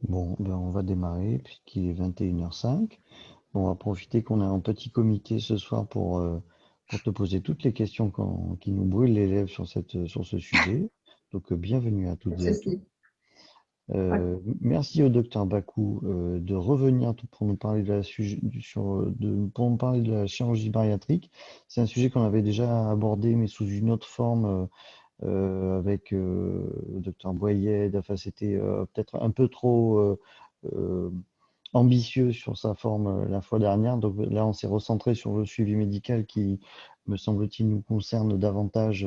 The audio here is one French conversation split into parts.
Bon, ben on va démarrer puisqu'il est 21h05. On va profiter qu'on a un petit comité ce soir pour te poser toutes les questions qui nous brûlent les lèvres sur ce sujet. Donc, bienvenue à Pas toutes de et à tous. souci. Ouais. Merci au docteur Bakou de revenir pour nous parler pour nous parler de la chirurgie bariatrique. C'est un sujet qu'on avait déjà abordé, mais sous une autre forme, avec le docteur Boyed. Enfin, c'était peut-être un peu trop euh, ambitieux sur sa forme la fois dernière. Donc là, on s'est recentré sur le suivi médical qui, me semble-t-il, nous concerne davantage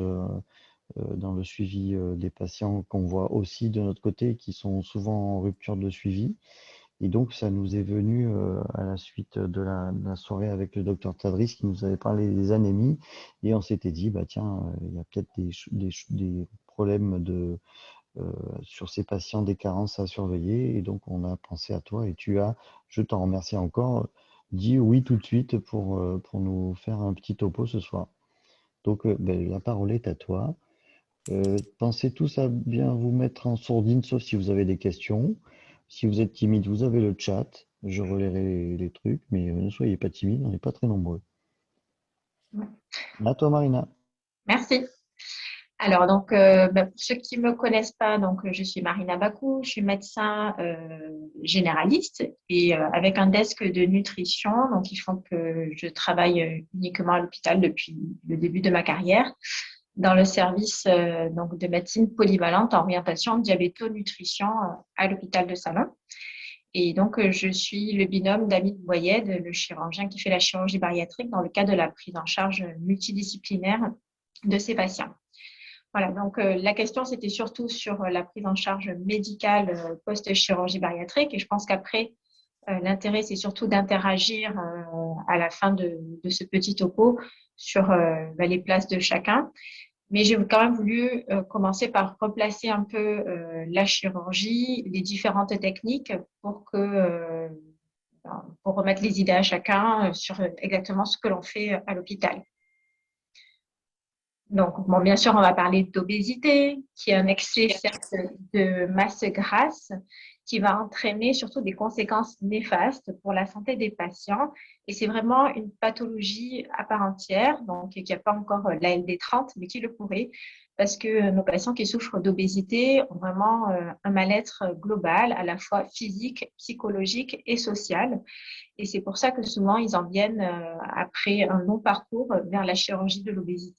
dans le suivi des patients qu'on voit aussi de notre côté, qui sont souvent en rupture de suivi. Et donc, ça nous est venu à la suite de la soirée avec le docteur Tadris qui nous avait parlé des anémies. Et on s'était dit, bah tiens, il y a peut-être des problèmes euh, sur ces patients, des carences à surveiller. Et donc, on a pensé à toi et je t'en remercie encore, dit oui tout de suite pour nous faire un petit topo ce soir. Donc, ben, la parole est à toi. Pensez tous à bien vous mettre en sourdine, sauf si vous avez des questions. Si vous êtes timide, vous avez le chat. Je relayerai les trucs, mais ne soyez pas timide, on n'est pas très nombreux. À toi, Marina. Merci. Alors, pour ceux qui ne me connaissent pas, je suis Marina Bakou, je suis médecin généraliste et avec un desk de nutrition. Donc, il faut que je travaille uniquement à l'hôpital depuis le début de ma carrière dans le service de médecine polyvalente en orientation diabéto-nutrition à l'hôpital de Salon. Et je suis le binôme d'Amid Boyed, le chirurgien qui fait la chirurgie bariatrique dans le cadre de la prise en charge multidisciplinaire de ces patients. Voilà, la question, c'était surtout sur la prise en charge médicale post-chirurgie bariatrique. Et je pense qu'après, l'intérêt, c'est surtout d'interagir à la fin de ce petit topo sur les places de chacun. Mais j'ai quand même voulu commencer par replacer un peu la chirurgie, les différentes techniques pour remettre les idées à chacun sur exactement ce que l'on fait à l'hôpital. Donc, bon, bien sûr, on va parler d'obésité, qui est un excès, certes, de masse grasse, qui va entraîner surtout des conséquences néfastes pour la santé des patients. Et c'est vraiment une pathologie à part entière, donc qui n'a pas encore la LD30, mais qui le pourrait, parce que nos patients qui souffrent d'obésité ont vraiment un mal-être global, à la fois physique, psychologique et social. Et c'est pour ça que souvent, ils en viennent après un long parcours vers la chirurgie de l'obésité.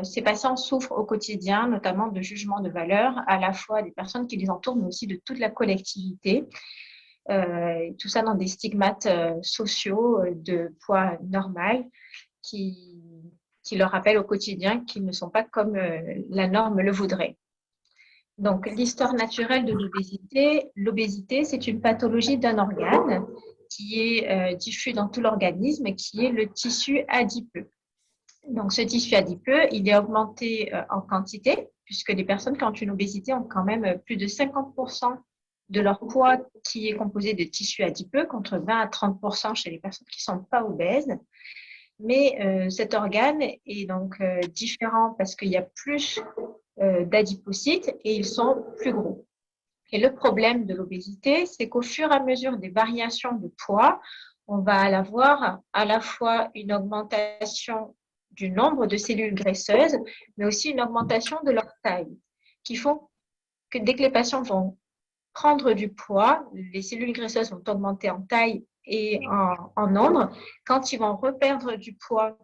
Ces patients souffrent au quotidien, notamment de jugements de valeur, à la fois des personnes qui les entourent, mais aussi de toute la collectivité. Tout ça dans des stigmates sociaux de poids normal qui, qui leur rappellent au quotidien qu'ils ne sont pas comme la norme le voudrait. Donc, l'histoire naturelle de l'obésité. L'obésité, c'est une pathologie d'un organe qui est diffus dans tout l'organisme, qui est le tissu adipeux. Donc, ce tissu adipeux, il est augmenté en quantité, puisque les personnes qui ont une obésité ont quand même plus de 50% de leur poids qui est composé de tissu adipeux, contre 20 à 30% chez les personnes qui ne sont pas obèses. Mais cet organe est donc différent parce qu'il y a plus d'adipocytes et ils sont plus gros. Et le problème de l'obésité, c'est qu'au fur et à mesure des variations de poids, on va avoir à la fois une augmentation du nombre de cellules graisseuses, mais aussi une augmentation de leur taille, qui font que dès que les patients vont prendre du poids, les cellules graisseuses vont augmenter en taille et en nombre. Quand ils vont reperdre du poids,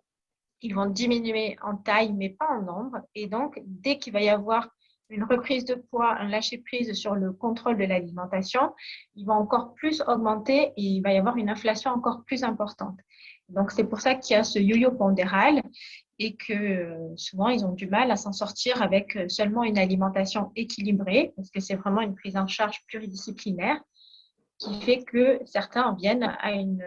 ils vont diminuer en taille, mais pas en nombre. Et donc, dès qu'il va y avoir une reprise de poids, un lâcher-prise sur le contrôle de l'alimentation, ils vont encore plus augmenter et il va y avoir une inflation encore plus importante. Donc, c'est pour ça qu'il y a ce yo-yo pondéral et que souvent, ils ont du mal à s'en sortir avec seulement une alimentation équilibrée, parce que c'est vraiment une prise en charge pluridisciplinaire qui fait que certains en viennent à une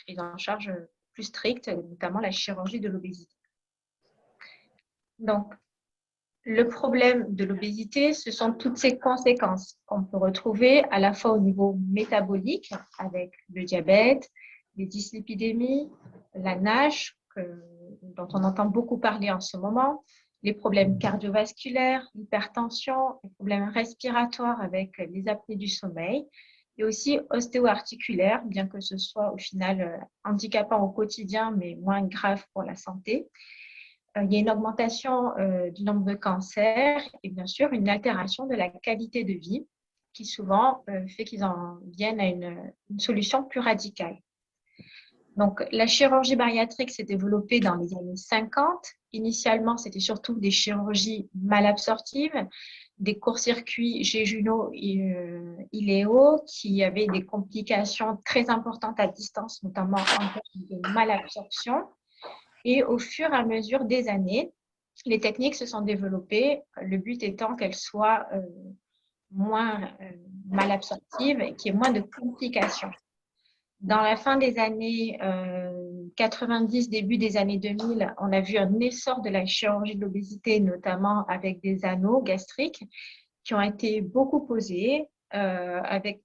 prise en charge plus stricte, notamment la chirurgie de l'obésité. Donc, le problème de l'obésité, ce sont toutes ces conséquences qu'on peut retrouver à la fois au niveau métabolique, avec le diabète, les dyslipidémies, la NASH, dont on entend beaucoup parler en ce moment, les problèmes cardiovasculaires, l'hypertension, les problèmes respiratoires avec les apnées du sommeil et aussi ostéo-articulaires, bien que ce soit au final handicapant au quotidien, mais moins grave pour la santé. Il y a une augmentation du nombre de cancers et bien sûr une altération de la qualité de vie qui souvent fait qu'ils en viennent à une solution plus radicale. Donc, la chirurgie bariatrique s'est développée dans les années 50. Initialement, c'était surtout des chirurgies malabsorptives, des courts-circuits jéjunaux iléaux qui avaient des complications très importantes à distance, notamment en termes de malabsorption. Et au fur et à mesure des années, les techniques se sont développées, le but étant qu'elles soient moins malabsorptives et qu'il y ait moins de complications. Dans la fin des années 90, début des années 2000, on a vu un essor de la chirurgie de l'obésité, notamment avec des anneaux gastriques qui ont été beaucoup posés, avec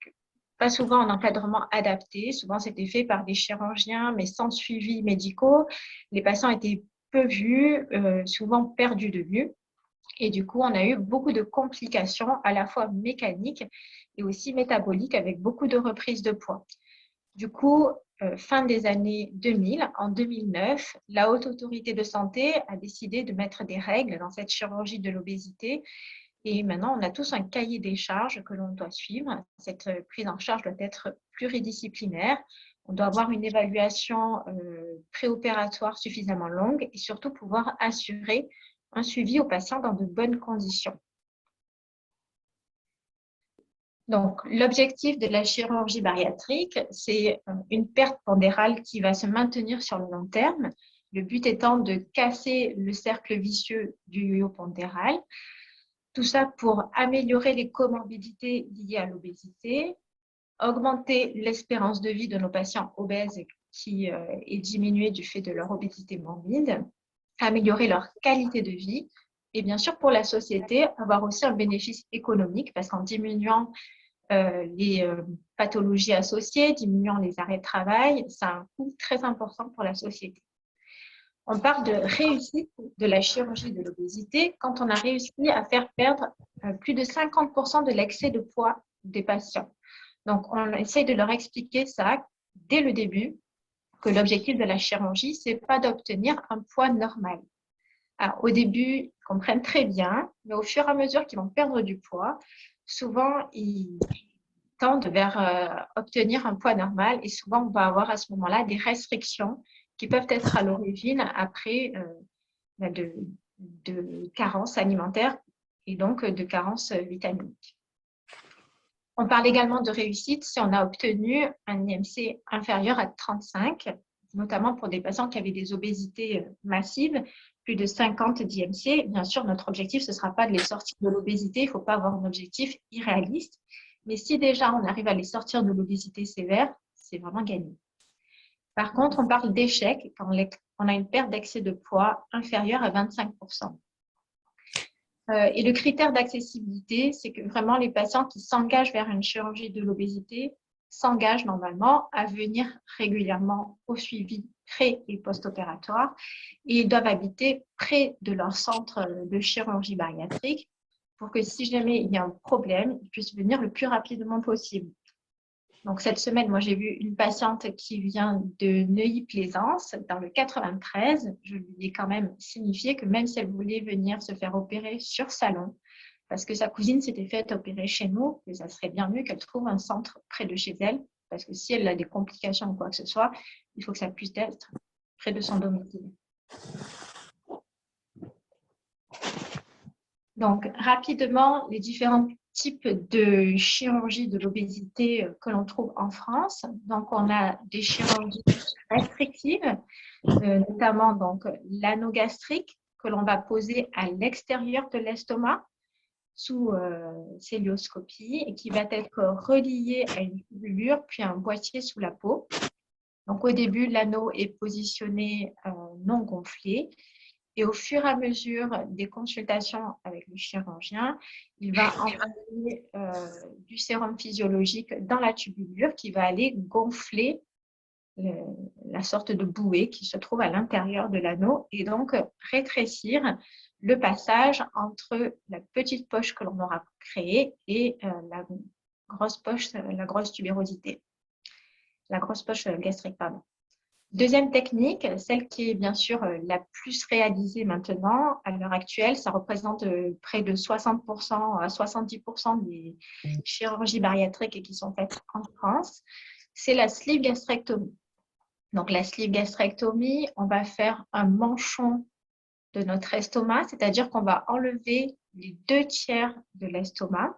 pas souvent un encadrement adapté. Souvent, c'était fait par des chirurgiens, mais sans suivi médicaux. Les patients étaient peu vus, souvent perdus de vue. Et du coup, on a eu beaucoup de complications, à la fois mécaniques et aussi métaboliques, avec beaucoup de reprises de poids. Du coup, fin des années 2000, en 2009, la Haute Autorité de Santé a décidé de mettre des règles dans cette chirurgie de l'obésité. Et maintenant, on a tous un cahier des charges que l'on doit suivre. Cette prise en charge doit être pluridisciplinaire. On doit avoir une évaluation préopératoire suffisamment longue et surtout pouvoir assurer un suivi aux patients dans de bonnes conditions. Donc, l'objectif de la chirurgie bariatrique, c'est une perte pondérale qui va se maintenir sur le long terme. Le but étant de casser le cercle vicieux du yo-yo pondéral. Tout ça pour améliorer les comorbidités liées à l'obésité, augmenter l'espérance de vie de nos patients obèses qui est diminuée du fait de leur obésité morbide, améliorer leur qualité de vie et bien sûr pour la société, avoir aussi un bénéfice économique parce qu'en diminuant les pathologies associées, diminuant les arrêts de travail, ça a un coût très important pour la société. On parle de réussite de la chirurgie de l'obésité quand on a réussi à faire perdre plus de 50% de l'excès de poids des patients. Donc, on essaye de leur expliquer ça dès le début, que l'objectif de la chirurgie, ce n'est pas d'obtenir un poids normal. Alors, au début, ils comprennent très bien, mais au fur et à mesure qu'ils vont perdre du poids, souvent, ils tendent vers obtenir un poids normal et souvent, on va avoir à ce moment-là des restrictions qui peuvent être à l'origine après de carences alimentaires et donc de carences vitaminiques. On parle également de réussite si on a obtenu un IMC inférieur à 35, notamment pour des patients qui avaient des obésités massives, plus de 50 d'IMC. Bien sûr, notre objectif, ce ne sera pas de les sortir de l'obésité, il ne faut pas avoir un objectif irréaliste. Mais si déjà on arrive à les sortir de l'obésité sévère, c'est vraiment gagné. Par contre, on parle d'échec quand on a une perte d'excès de poids inférieure à 25%. Et le critère d'accessibilité, c'est que vraiment les patients qui s'engagent vers une chirurgie de l'obésité s'engagent normalement à venir régulièrement au suivi pré- et post-opératoire et ils doivent habiter près de leur centre de chirurgie bariatrique pour que si jamais il y a un problème, ils puissent venir le plus rapidement possible. Donc, cette semaine, moi, j'ai vu une patiente qui vient de Neuilly-Plaisance, dans le 93. Je lui ai quand même signifié que même si elle voulait venir se faire opérer sur Salon, parce que sa cousine s'était faite opérer chez nous, et ça serait bien mieux qu'elle trouve un centre près de chez elle, parce que si elle a des complications ou quoi que ce soit, il faut que ça puisse être près de son domicile. Donc, rapidement, les différents types de chirurgie de l'obésité que l'on trouve en France. Donc, on a des chirurgies restrictives, notamment donc l'anneau gastrique que l'on va poser à l'extérieur de l'estomac sous célioscopie et qui va être relié à une tubulure puis un boîtier sous la peau. Donc, au début, l'anneau est positionné non gonflé. Et au fur et à mesure des consultations avec le chirurgien, il va envoyer du sérum physiologique dans la tubulure qui va aller gonfler la sorte de bouée qui se trouve à l'intérieur de l'anneau et donc rétrécir le passage entre la petite poche que l'on aura créée et la grosse poche, la grosse tubérosité, la grosse poche gastrique, pardon. Deuxième technique, celle qui est bien sûr la plus réalisée maintenant, à l'heure actuelle, ça représente près de 60% à 70% des chirurgies bariatriques qui sont faites en France, c'est la sleeve gastrectomie. Donc, la sleeve gastrectomie, on va faire un manchon de notre estomac, c'est-à-dire qu'on va enlever les 2/3 de l'estomac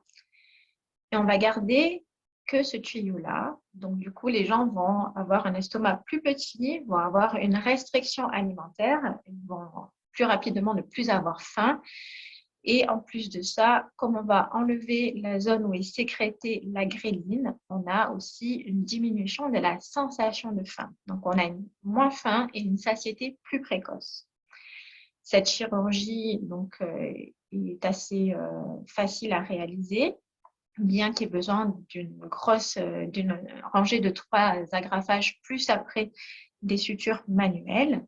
et on va garder que ce tuyau-là. Donc, du coup, les gens vont avoir un estomac plus petit, vont avoir une restriction alimentaire, ils vont plus rapidement ne plus avoir faim. Et en plus de ça, comme on va enlever la zone où est sécrétée la gréline, on a aussi une diminution de la sensation de faim. Donc, on a moins faim et une satiété plus précoce. Cette chirurgie donc, est assez facile à réaliser, bien qu'il y ait besoin d'une rangée de 3 agrafages, plus après des sutures manuelles.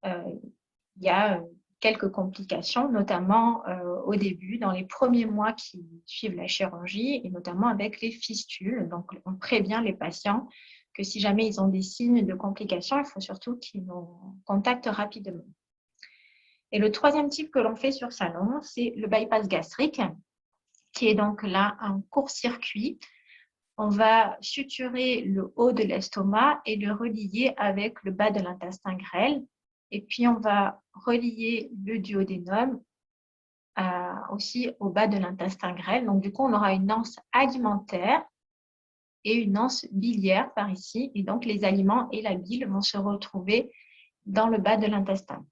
Il y a quelques complications, notamment au début, dans les premiers mois qui suivent la chirurgie, et notamment avec les fistules. Donc, on prévient les patients que si jamais ils ont des signes de complications, il faut surtout qu'ils nous contactent rapidement. Et le troisième type que l'on fait sur salon, c'est le bypass gastrique, qui est donc là un court-circuit. On va suturer le haut de l'estomac et le relier avec le bas de l'intestin grêle. Et puis, on va relier le duodénum aussi au bas de l'intestin grêle. Donc, du coup, on aura une anse alimentaire et une anse biliaire par ici. Et donc, les aliments et la bile vont se retrouver dans le bas de l'intestin.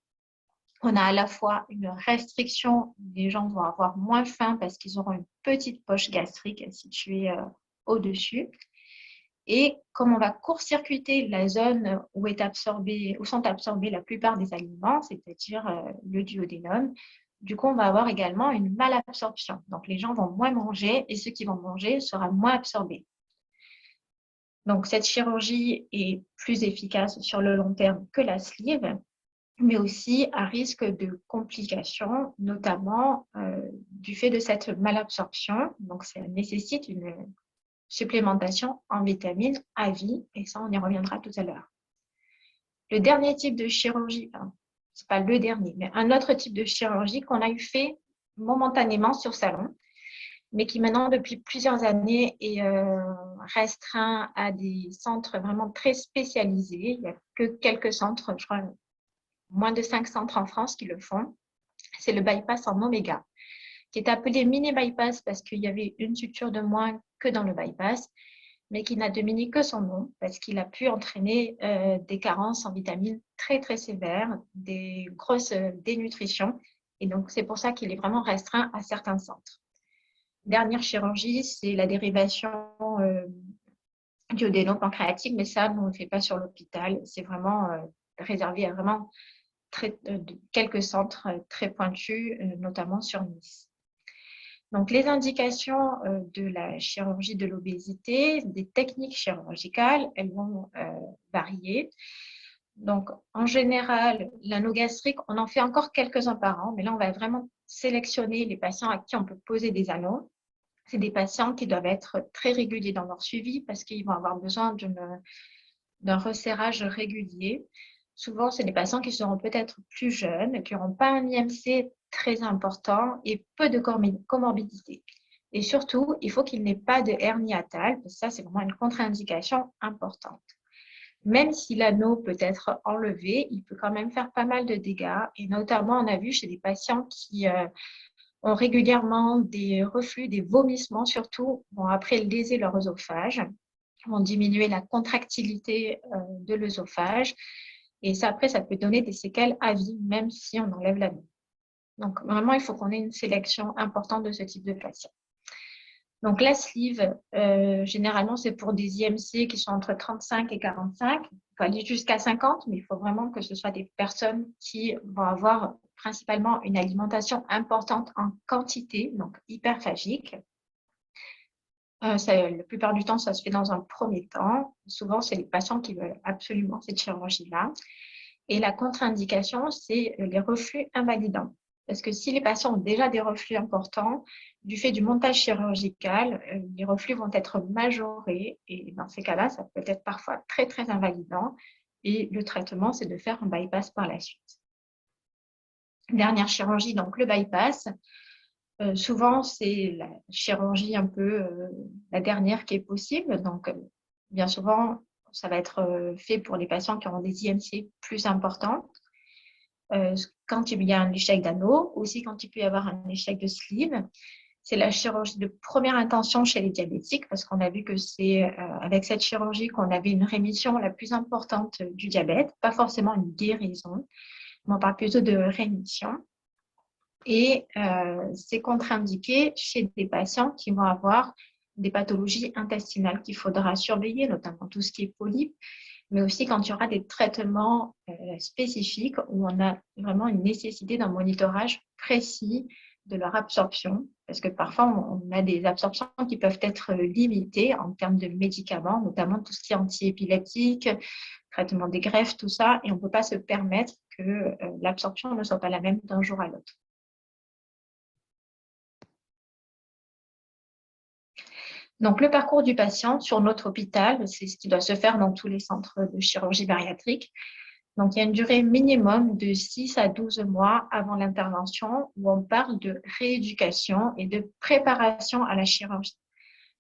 On a à la fois une restriction, les gens vont avoir moins faim parce qu'ils auront une petite poche gastrique située au-dessus. Et comme on va court-circuiter la zone où sont absorbés la plupart des aliments, c'est-à-dire le duodénum, du coup, on va avoir également une malabsorption. Donc, les gens vont moins manger et ceux qui vont manger sera moins absorbés. Donc, cette chirurgie est plus efficace sur le long terme que la sleeve, mais aussi à risque de complications, notamment du fait de cette malabsorption. Donc, ça nécessite une supplémentation en vitamines à vie, et ça, on y reviendra tout à l'heure. Le dernier type de chirurgie, ce n'est pas le dernier, mais un autre type de chirurgie qu'on a eu fait momentanément sur salon, mais qui maintenant, depuis plusieurs années, est restreint à des centres vraiment très spécialisés. Il n'y a que quelques centres, je crois, moins de 5 centres en France qui le font. C'est le bypass en oméga, qui est appelé mini bypass parce qu'il y avait une suture de moins que dans le bypass, mais qui n'a dominé que son nom parce qu'il a pu entraîner des carences en vitamines très, très sévères, des grosses dénutritions. Et donc, c'est pour ça qu'il est vraiment restreint à certains centres. Dernière chirurgie, c'est la dérivation duodéno-pancréatique, mais ça, on ne le fait pas sur l'hôpital. C'est vraiment réservé à vraiment quelques centres très pointus, notamment sur Nice. Donc, les indications de la chirurgie de l'obésité, des techniques chirurgicales, elles vont varier. Donc, en général, l'anneau gastrique, on en fait encore quelques-uns par an, mais là, on va vraiment sélectionner les patients à qui on peut poser des anneaux. C'est des patients qui doivent être très réguliers dans leur suivi parce qu'ils vont avoir besoin d'un resserrage régulier. Souvent, c'est des patients qui seront peut-être plus jeunes, qui n'auront pas un IMC très important et peu de comorbidité. Et surtout, il faut qu'il n'ait pas de hernie hiatale, parce que ça, c'est vraiment une contre-indication importante. Même si l'anneau peut être enlevé, il peut quand même faire pas mal de dégâts. Et notamment, on a vu chez des patients qui ont régulièrement des reflux, des vomissements surtout, vont après léser leur œsophage, vont diminuer la contractilité de l'œsophage. Et ça, après, ça peut donner des séquelles à vie, même si on enlève l'anneau. Donc, vraiment, il faut qu'on ait une sélection importante de ce type de patient. Donc, la sleeve, généralement, c'est pour des IMC qui sont entre 35 et 45. On peut aller jusqu'à 50, mais il faut vraiment que ce soit des personnes qui vont avoir principalement une alimentation importante en quantité, donc hyperphagique. La plupart du temps, ça se fait dans un premier temps. Souvent, c'est les patients qui veulent absolument cette chirurgie-là. Et la contre-indication, c'est les reflux invalidants. Parce que si les patients ont déjà des reflux importants, du fait du montage chirurgical, les reflux vont être majorés. Et dans ces cas-là, ça peut être parfois très, très invalidant. Et le traitement, c'est de faire un bypass par la suite. Dernière chirurgie, donc le bypass. Souvent, c'est la chirurgie un peu la dernière qui est possible. Donc, bien souvent, ça va être fait pour les patients qui ont des IMC plus importants. Quand il y a un échec d'anneau, aussi quand il peut y avoir un échec de sleeve. C'est la chirurgie de première intention chez les diabétiques parce qu'on a vu que c'est avec cette chirurgie qu'on avait une rémission la plus importante du diabète, pas forcément une guérison, mais on parle plutôt de rémission. Et c'est contre-indiqué chez des patients qui vont avoir des pathologies intestinales qu'il faudra surveiller, notamment tout ce qui est polype, mais aussi quand il y aura des traitements spécifiques où on a vraiment une nécessité d'un monitorage précis de leur absorption, parce que parfois on a des absorptions qui peuvent être limitées en termes de médicaments, notamment tout ce qui est antiépileptique, traitement des greffes, tout ça, et on ne peut pas se permettre que l'absorption ne soit pas la même d'un jour à l'autre. Donc, le parcours du patient sur notre hôpital, c'est ce qui doit se faire dans tous les centres de chirurgie bariatrique. Donc, il y a une durée minimum de 6 à 12 mois avant l'intervention où on parle de rééducation et de préparation à la chirurgie.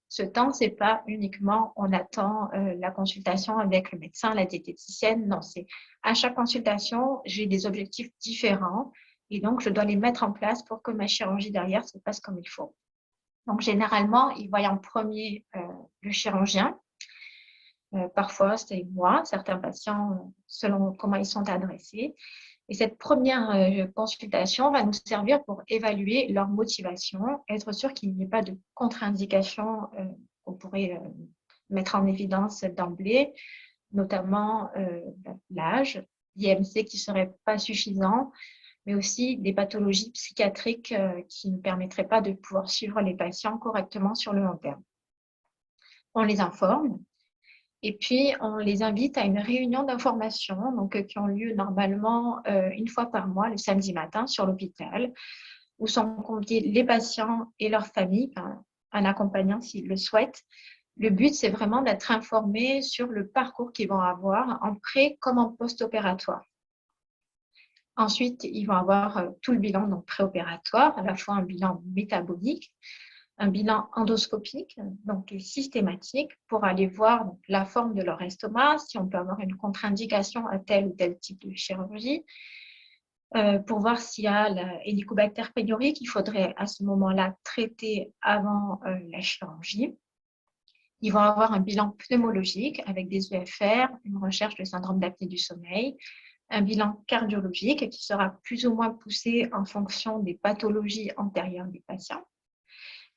Ce temps, ce n'est pas uniquement on attend la consultation avec le médecin, la diététicienne. Non, c'est à chaque consultation, j'ai des objectifs différents et donc je dois les mettre en place pour que ma chirurgie derrière se passe comme il faut. Donc, généralement, ils voient en premier le chirurgien. Parfois, c'est moi, certains patients, selon comment ils sont adressés. Et cette première consultation va nous servir pour évaluer leur motivation, être sûr qu'il n'y ait pas de contre-indication qu'on pourrait mettre en évidence d'emblée, notamment l'âge, l'IMC qui ne serait pas suffisant, mais aussi des pathologies psychiatriques qui ne permettraient pas de pouvoir suivre les patients correctement sur le long terme. On les informe et puis on les invite à une réunion d'information qui ont lieu normalement une fois par mois, le samedi matin, sur l'hôpital, où sont conviés les patients et leurs familles, un accompagnant s'ils le souhaitent. Le but, c'est vraiment d'être informés sur le parcours qu'ils vont avoir en pré- comme en post-opératoire. Ensuite, ils vont avoir tout le bilan donc préopératoire, à la fois un bilan métabolique, un bilan endoscopique, donc systématique, pour aller voir donc, la forme de leur estomac, si on peut avoir une contre-indication à tel ou tel type de chirurgie, pour voir s'il y a l'Helicobacter pylori qu'il faudrait à ce moment-là traiter avant la chirurgie. Ils vont avoir un bilan pneumologique avec des EFR, une recherche de syndrome d'apnée du sommeil, un bilan cardiologique qui sera plus ou moins poussé en fonction des pathologies antérieures des patients.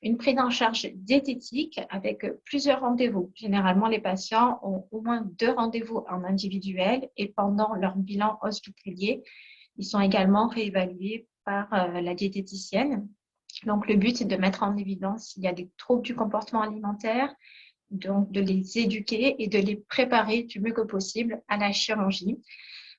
Une prise en charge diététique avec plusieurs rendez-vous. Généralement, les patients ont au moins 2 rendez-vous en individuel et pendant leur bilan hospitalier, ils sont également réévalués par la diététicienne. Donc, le but, c'est de mettre en évidence s'il y a des troubles du comportement alimentaire, donc de les éduquer et de les préparer du mieux que possible à la chirurgie,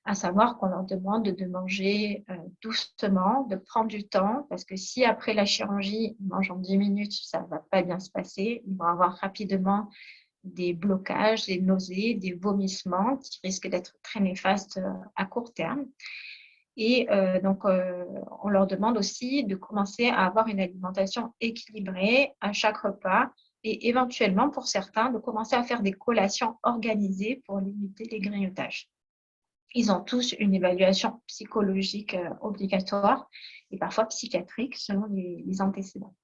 à savoir qu'on leur demande de manger doucement, de prendre du temps, parce que si après la chirurgie, ils mangent en 10 minutes, ça ne va pas bien se passer. Ils vont avoir rapidement des blocages, des nausées, des vomissements qui risquent d'être très néfastes à court terme. Et on leur demande aussi de commencer à avoir une alimentation équilibrée à chaque repas et éventuellement, pour certains, de commencer à faire des collations organisées pour limiter les grignotages. Ils ont tous une évaluation psychologique obligatoire et parfois psychiatrique selon les antécédents.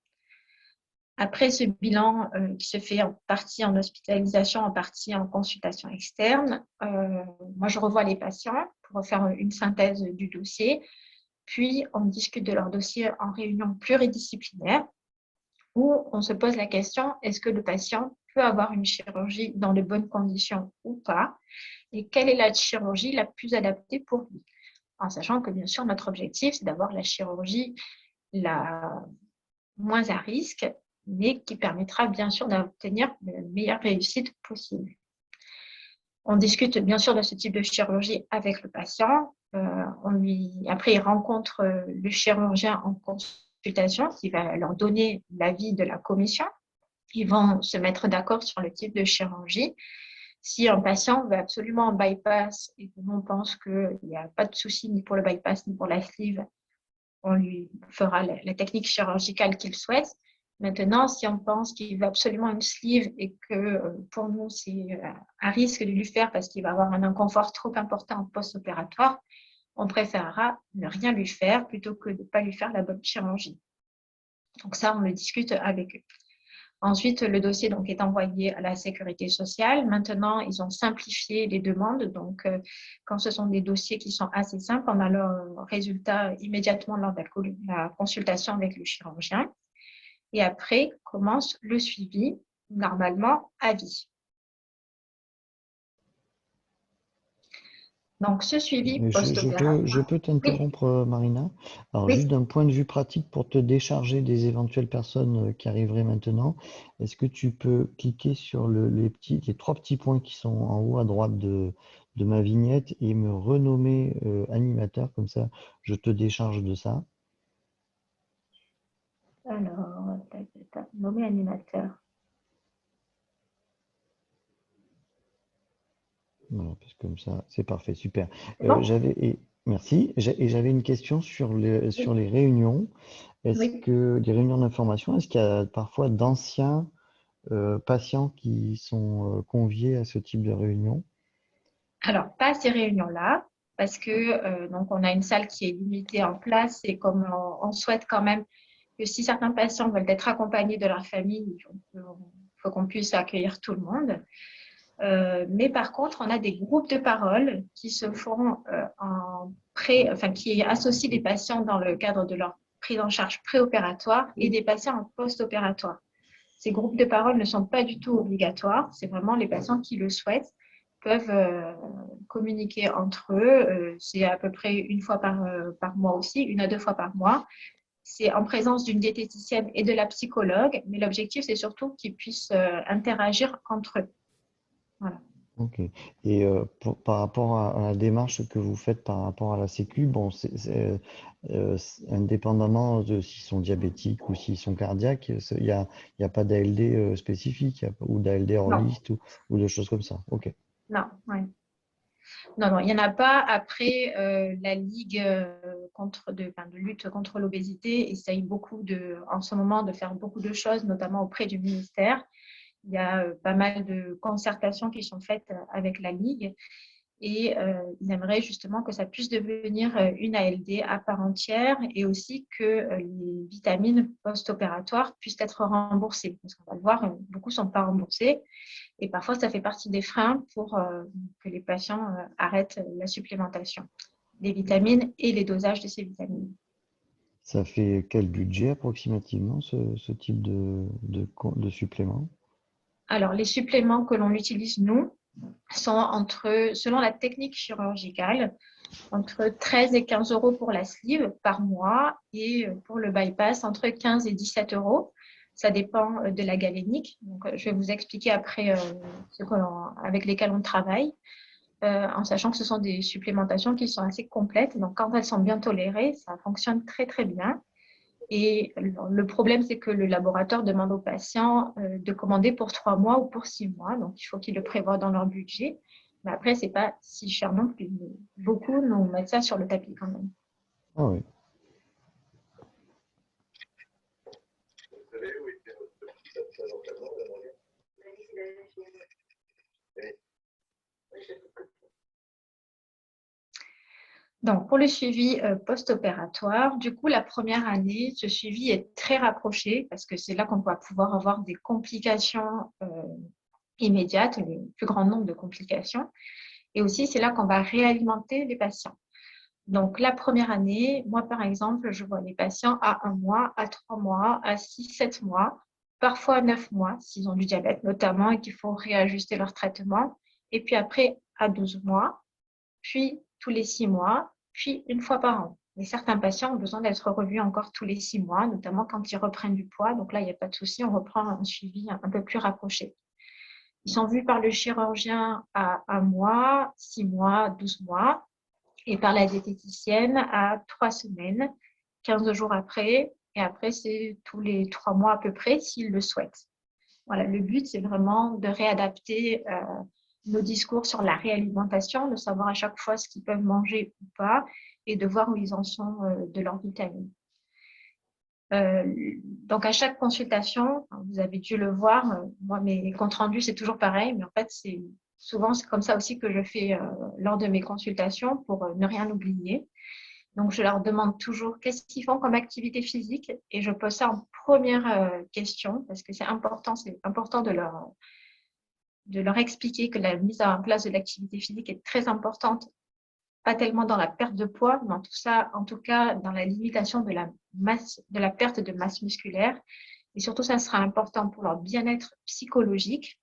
Après ce bilan qui se fait en partie en hospitalisation, en partie en consultation externe, moi je revois les patients pour faire une synthèse du dossier, puis on discute de leur dossier en réunion pluridisciplinaire où on se pose la question, est-ce que le patient peut avoir une chirurgie dans de bonnes conditions ou pas, et quelle est la chirurgie la plus adaptée pour lui. En sachant que bien sûr notre objectif c'est d'avoir la chirurgie la moins à risque, mais qui permettra bien sûr d'obtenir la meilleure réussite possible. On discute bien sûr de ce type de chirurgie avec le patient. Après, il rencontre le chirurgien en consultation qui va leur donner l'avis de la commission. Ils vont se mettre d'accord sur le type de chirurgie. Si un patient veut absolument un bypass et que l'on pense qu'il n'y a pas de souci ni pour le bypass ni pour la sleeve, on lui fera la technique chirurgicale qu'il souhaite. Maintenant, si on pense qu'il veut absolument une sleeve et que pour nous, c'est un risque de lui faire parce qu'il va avoir un inconfort trop important post-opératoire, on préférera ne rien lui faire plutôt que de ne pas lui faire la bonne chirurgie. Donc ça, on le discute avec eux. Ensuite, le dossier donc, est envoyé à la sécurité sociale. Maintenant, ils ont simplifié les demandes. Donc, quand ce sont des dossiers qui sont assez simples, on a le résultat immédiatement lors de la consultation avec le chirurgien. Et après, commence le suivi, normalement à vie. Donc, ce suivi post-opératoire. Je peux t'interrompre, Marina. Alors, Oui. juste d'un point de vue pratique, pour te décharger des éventuelles personnes qui arriveraient maintenant, est-ce que tu peux cliquer sur les trois petits points qui sont en haut à droite de ma vignette et me renommer animateur, comme ça, je te décharge de ça. Alors, nommer animateur. Voilà, parce que comme ça, c'est parfait, super. Bon. Merci. Et j'avais une question sur les réunions. Est-ce Oui. que les réunions d'information, est-ce qu'il y a parfois d'anciens patients qui sont conviés à ce type de réunion? Alors, pas ces réunions-là, parce que donc on a une salle qui est limitée en place et comme on souhaite quand même que si certains patients veulent être accompagnés de leur famille, il faut qu'on puisse accueillir tout le monde. Mais par contre, on a des groupes de parole qui se font qui associent des patients dans le cadre de leur prise en charge préopératoire et des patients en post-opératoire. Ces groupes de parole ne sont pas du tout obligatoires, c'est vraiment les patients qui le souhaitent peuvent communiquer entre eux. C'est à peu près une fois par mois aussi, 1 à 2 fois par mois. C'est en présence d'une diététicienne et de la psychologue, mais l'objectif, c'est surtout qu'ils puissent interagir entre eux. Voilà. Ok. Et par rapport à la démarche que vous faites par rapport à la Sécu, bon, indépendamment de s'ils sont diabétiques ou s'ils sont cardiaques, il y a pas d'ALD spécifique ou d'ALD hors Non, liste ou de choses comme ça. Ok. non, ouais. Non, il n'y en a pas. Après, la Ligue de lutte contre l'obésité essaye en ce moment de faire beaucoup de choses, notamment auprès du ministère. Il y a pas mal de concertations qui sont faites avec la Ligue et ils aimeraient justement que ça puisse devenir une ALD à part entière et aussi que les vitamines post-opératoires puissent être remboursées. Parce qu'on va le voir, beaucoup ne sont pas remboursés. Et parfois, ça fait partie des freins pour que les patients arrêtent la supplémentation des vitamines et les dosages de ces vitamines. Ça fait quel budget approximativement ce type de supplément? Alors, les suppléments que l'on utilise, nous, sont selon la technique chirurgicale, entre 13 et 15 euros pour la sleeve par mois et pour le bypass, entre 15 et 17 euros. Ça dépend de la galénique. Donc, je vais vous expliquer après avec lesquels on travaille. En sachant que ce sont des supplémentations qui sont assez complètes. Donc, quand elles sont bien tolérées, ça fonctionne très, très bien. Et le problème, c'est que le laboratoire demande aux patients de commander pour 3 mois ou pour 6 mois. Donc, il faut qu'ils le prévoient dans leur budget. Mais après, ce n'est pas si cher non plus. Beaucoup nous mettent ça sur le tapis quand même. Ah oui. Donc, pour le suivi post-opératoire, du coup, la première année, ce suivi est très rapproché parce que c'est là qu'on va pouvoir avoir des complications immédiates, le plus grand nombre de complications. Et aussi, c'est là qu'on va réalimenter les patients. Donc, la première année, moi, par exemple, je vois les patients à 1 mois, à 3 mois, à 6, 7 mois, parfois à 9 mois, s'ils ont du diabète notamment et qu'il faut réajuster leur traitement. Et puis après, à 12 mois, puis tous les 6 mois, puis 1 fois par an. Mais certains patients ont besoin d'être revus encore tous les 6 mois, notamment quand ils reprennent du poids. Donc là, il n'y a pas de souci, on reprend un suivi un peu plus rapproché. Ils sont vus par le chirurgien à 1 mois, 6 mois, 12 mois, et par la diététicienne à 3 semaines, 15 jours après. Et après, c'est tous les 3 mois à peu près, s'ils le souhaitent. Voilà, le but, c'est vraiment de réadapter nos discours sur la réalimentation, de savoir à chaque fois ce qu'ils peuvent manger ou pas, et de voir où ils en sont de leurs vitamines. Donc, à chaque consultation, vous avez dû le voir, moi, mes comptes rendus, c'est toujours pareil, mais en fait, souvent, c'est comme ça aussi que je fais lors de mes consultations pour ne rien oublier. Donc, je leur demande toujours qu'est-ce qu'ils font comme activité physique et je pose ça en première question parce que c'est important de leur expliquer que la mise en place de l'activité physique est très importante, pas tellement dans la perte de poids, mais en tout cas dans la limitation de la perte de masse musculaire. Et surtout, ça sera important pour leur bien-être psychologique,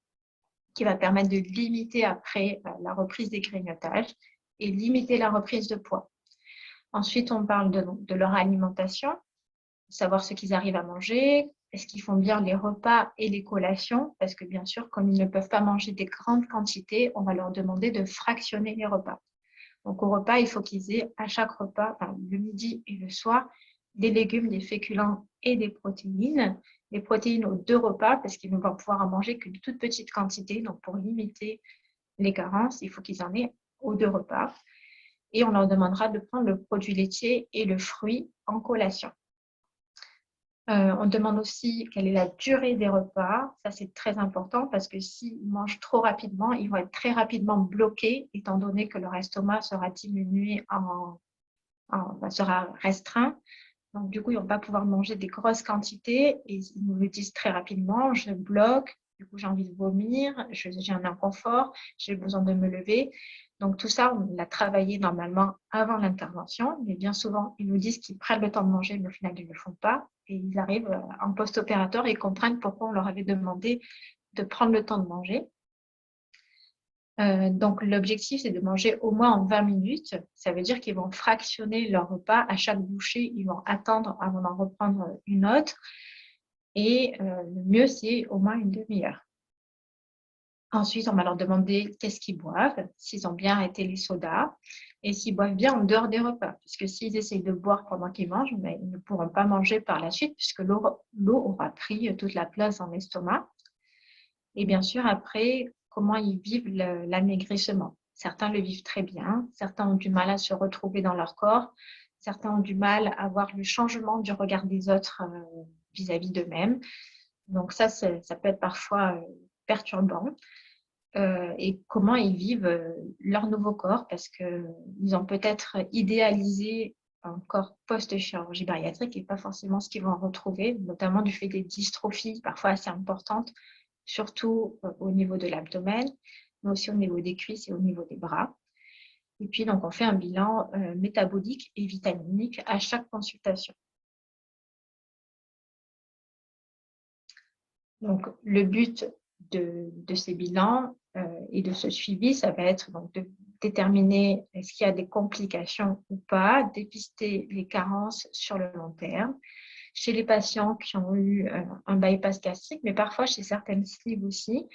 qui va permettre de limiter après la reprise des grignotages et limiter la reprise de poids. Ensuite, on parle de leur alimentation, savoir ce qu'ils arrivent à manger, est-ce qu'ils font bien les repas et les collations, parce que bien sûr, comme ils ne peuvent pas manger des grandes quantités, on va leur demander de fractionner les repas. Donc, au repas, il faut qu'ils aient à chaque repas, le midi et le soir, des légumes, des féculents et des protéines. Les protéines aux 2 repas, parce qu'ils ne vont pouvoir en manger qu'une toute petite quantité. Donc, pour limiter les carences, il faut qu'ils en aient aux 2 repas. Et on leur demandera de prendre le produit laitier et le fruit en collation. On demande aussi quelle est la durée des repas. Ça, c'est très important parce que s'ils mangent trop rapidement, ils vont être très rapidement bloqués, étant donné que leur estomac sera diminué, sera restreint. Donc, du coup, ils ne vont pas pouvoir manger des grosses quantités et ils nous le disent très rapidement, je bloque, du coup, j'ai envie de vomir, j'ai un inconfort, j'ai besoin de me lever. Donc, tout ça, on l'a travaillé normalement avant l'intervention, mais bien souvent, ils nous disent qu'ils prennent le temps de manger, mais au final, ils ne le font pas. Et ils arrivent en post-opératoire et comprennent pourquoi on leur avait demandé de prendre le temps de manger. Donc, l'objectif, c'est de manger au moins en 20 minutes. Ça veut dire qu'ils vont fractionner leur repas. À chaque bouchée, ils vont attendre avant d'en reprendre une autre. Et le mieux, c'est au moins une demi-heure. Ensuite, on va leur demander qu'est-ce qu'ils boivent, s'ils ont bien arrêté les sodas et s'ils boivent bien en dehors des repas. Parce que s'ils essayent de boire pendant qu'ils mangent, mais ils ne pourront pas manger par la suite puisque l'eau aura pris toute la place dans l'estomac. Et bien sûr, après, comment ils vivent l'amaigrissement. Certains le vivent très bien, certains ont du mal à se retrouver dans leur corps, certains ont du mal à voir le changement du regard des autres vis-à-vis d'eux-mêmes. Donc ça peut être parfois perturbant. Et comment ils vivent leur nouveau corps parce qu'ils ont peut-être idéalisé un corps post-chirurgie bariatrique et pas forcément ce qu'ils vont retrouver, notamment du fait des dystrophies parfois assez importantes, surtout au niveau de l'abdomen, mais aussi au niveau des cuisses et au niveau des bras. Et puis, donc, on fait un bilan métabolique et vitaminique à chaque consultation. Donc, le but de ces bilans et de ce suivi, ça va être donc de déterminer est-ce qu'il y a des complications ou pas, dépister les carences sur le long terme. Chez les patients qui ont eu un bypass gastrique, mais parfois chez certaines sleeves aussi,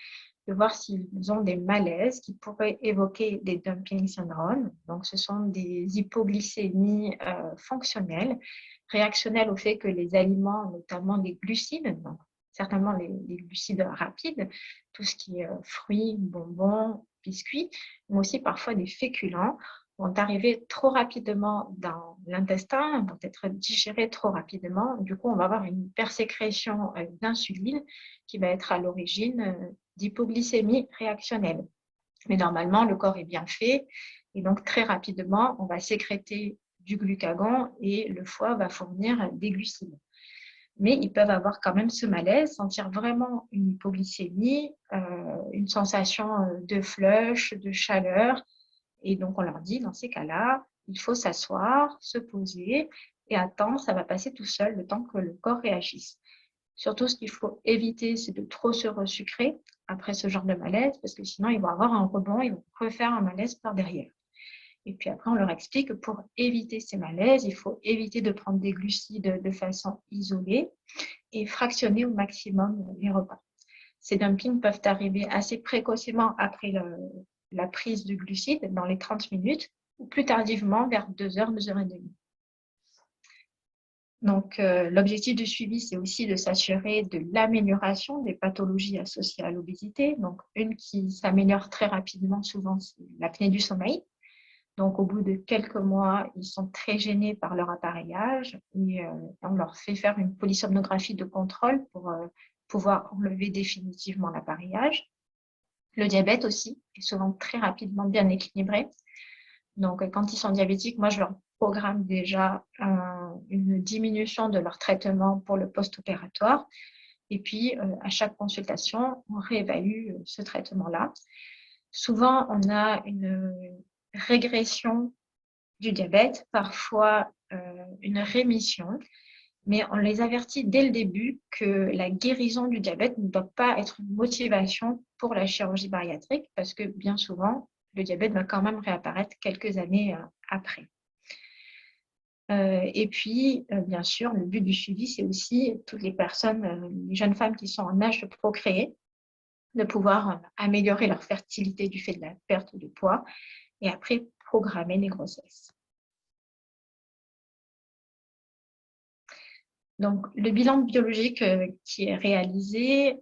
de voir s'ils ont des malaises qui pourraient évoquer des dumping syndromes. Donc, ce sont des hypoglycémies fonctionnelles, réactionnelles au fait que les aliments, notamment les glucides, donc certainement les glucides rapides, tout ce qui est fruits, bonbons, biscuits, mais aussi parfois des féculents, vont arriver trop rapidement dans l'intestin, vont être digérés trop rapidement. Du coup, on va avoir une hypersécrétion d'insuline qui va être à l'origine d'hypoglycémie réactionnelle. Mais normalement, le corps est bien fait et donc très rapidement, on va sécréter du glucagon et le foie va fournir des glucides. Mais ils peuvent avoir quand même ce malaise, sentir vraiment une hypoglycémie, une sensation de flush, de chaleur. Et donc, on leur dit, dans ces cas-là, il faut s'asseoir, se poser et attendre, ça va passer tout seul le temps que le corps réagisse. Surtout, ce qu'il faut éviter, c'est de trop se resucrer après ce genre de malaise, parce que sinon, ils vont avoir un rebond, ils vont refaire un malaise par derrière. Et puis après, on leur explique que pour éviter ces malaises, il faut éviter de prendre des glucides de façon isolée et fractionner au maximum les repas. Ces dumpings peuvent arriver assez précocement après la prise de glucides, dans les 30 minutes, ou plus tardivement, vers 2 heures, 2 heures et demie. Donc, l'objectif du suivi, c'est aussi de s'assurer de l'amélioration des pathologies associées à l'obésité. Donc, une qui s'améliore très rapidement, souvent, c'est l'apnée du sommeil. Donc, au bout de quelques mois, ils sont très gênés par leur appareillage et on leur fait faire une polysomnographie de contrôle pour pouvoir enlever définitivement l'appareillage. Le diabète aussi est souvent très rapidement bien équilibré. Donc, quand ils sont diabétiques, moi, je leur programme déjà une diminution de leur traitement pour le post-opératoire. Et puis, à chaque consultation, on réévalue ce traitement-là. Souvent, on a une régression du diabète, parfois une rémission, mais on les avertit dès le début que la guérison du diabète ne doit pas être une motivation pour la chirurgie bariatrique parce que bien souvent, le diabète va quand même réapparaître quelques années après. Et puis, bien sûr, le but du suivi, c'est aussi toutes les personnes, les jeunes femmes qui sont en âge de procréer, de pouvoir améliorer leur fertilité du fait de la perte de poids et après programmer les grossesses. Donc, le bilan biologique qui est réalisé,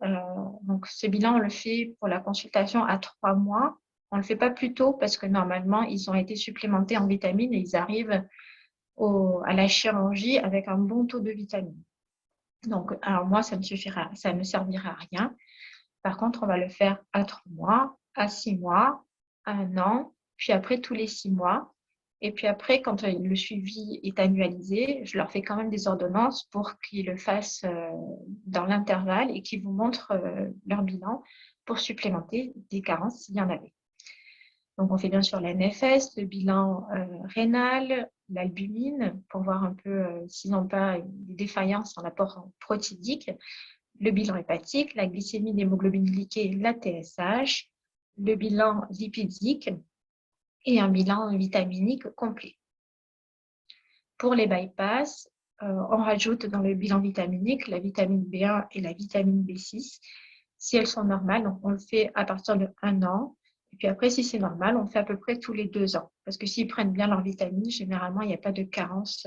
donc ce bilan, on le fait pour la consultation à 3 mois. On ne le fait pas plus tôt parce que normalement, ils ont été supplémentés en vitamines et ils arrivent à la chirurgie avec un bon taux de vitamines. Donc, alors moi, ça ne servira à rien. Par contre, on va le faire à 3 mois, à 6 mois, à 1 an, puis après tous les 6 mois. Et puis après, quand le suivi est annualisé, je leur fais quand même des ordonnances pour qu'ils le fassent dans l'intervalle et qu'ils vous montrent leur bilan pour supplémenter des carences s'il y en avait. Donc, on fait bien sûr la NFS, le bilan rénal, l'albumine, pour voir un peu s'ils n'ont pas des défaillances en apport protidique, le bilan hépatique, la glycémie, l'hémoglobine glyquée, la TSH, le bilan lipidique et un bilan vitaminique complet. Pour les bypass, on rajoute dans le bilan vitaminique la vitamine B1 et la vitamine B6. Si elles sont normales, donc on le fait à partir de 1 an. Et puis après, si c'est normal, on le fait à peu près tous les 2 ans. Parce que s'ils prennent bien leurs vitamines, généralement, il n'y a pas de carence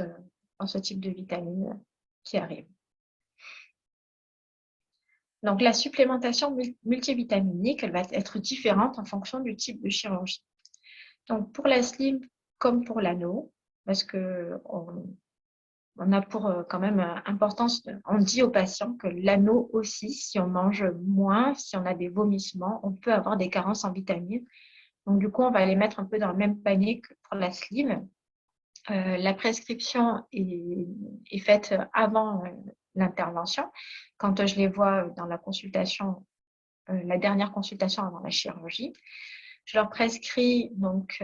dans ce type de vitamines qui arrive. Donc, la supplémentation multivitaminique, elle va être différente en fonction du type de chirurgie. Donc, pour la slim comme pour l'anneau, parce qu'on a pour quand même importance, on dit aux patients que l'anneau aussi, si on mange moins, si on a des vomissements, on peut avoir des carences en vitamines. Donc, du coup, on va les mettre un peu dans le même panier que pour la slim. La prescription est faite avant l'intervention. Quand je les vois dans la consultation, la dernière consultation avant la chirurgie, je leur prescris donc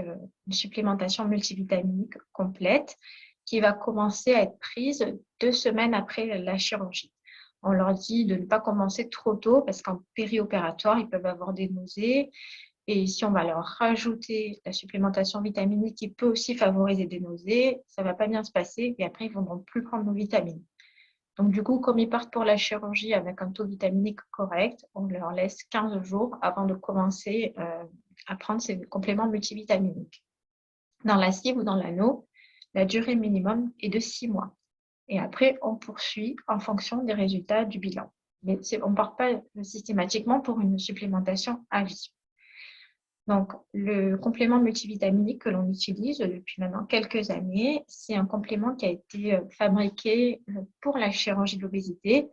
une supplémentation multivitaminique complète qui va commencer à être prise 2 semaines après la chirurgie. On leur dit de ne pas commencer trop tôt parce qu'en périopératoire, ils peuvent avoir des nausées. Et si on va leur rajouter la supplémentation vitaminique qui peut aussi favoriser des nausées, ça ne va pas bien se passer et après, ils ne vont plus prendre nos vitamines. Donc, du coup, comme ils partent pour la chirurgie avec un taux vitaminique correct, on leur laisse 15 jours avant de commencer à prendre ces compléments multivitaminiques. Dans la cible ou dans l'anneau, la durée minimum est de 6 mois. Et après, on poursuit en fonction des résultats du bilan. Mais on ne part pas systématiquement pour une supplémentation à vie. Donc, le complément multivitaminique que l'on utilise depuis maintenant quelques années, c'est un complément qui a été fabriqué pour la chirurgie de l'obésité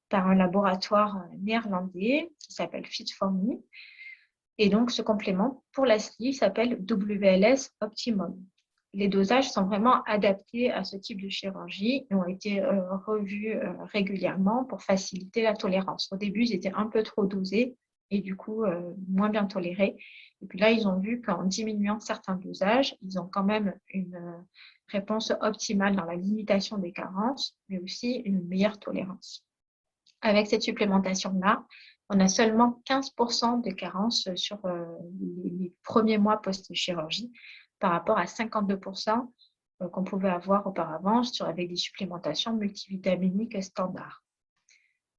par un laboratoire néerlandais qui s'appelle Fit4Me. Et donc, ce complément pour la sleeve s'appelle WLS Optimum. Les dosages sont vraiment adaptés à ce type de chirurgie et ont été revus régulièrement pour faciliter la tolérance. Au début, ils étaient un peu trop dosés et du coup, moins bien tolérés. Et puis là, ils ont vu qu'en diminuant certains dosages, ils ont quand même une réponse optimale dans la limitation des carences, mais aussi une meilleure tolérance. Avec cette supplémentation-là, on a seulement 15% de carence sur les premiers mois post-chirurgie. par rapport à 52% qu'on pouvait avoir auparavant avec des supplémentations multivitaminiques standards.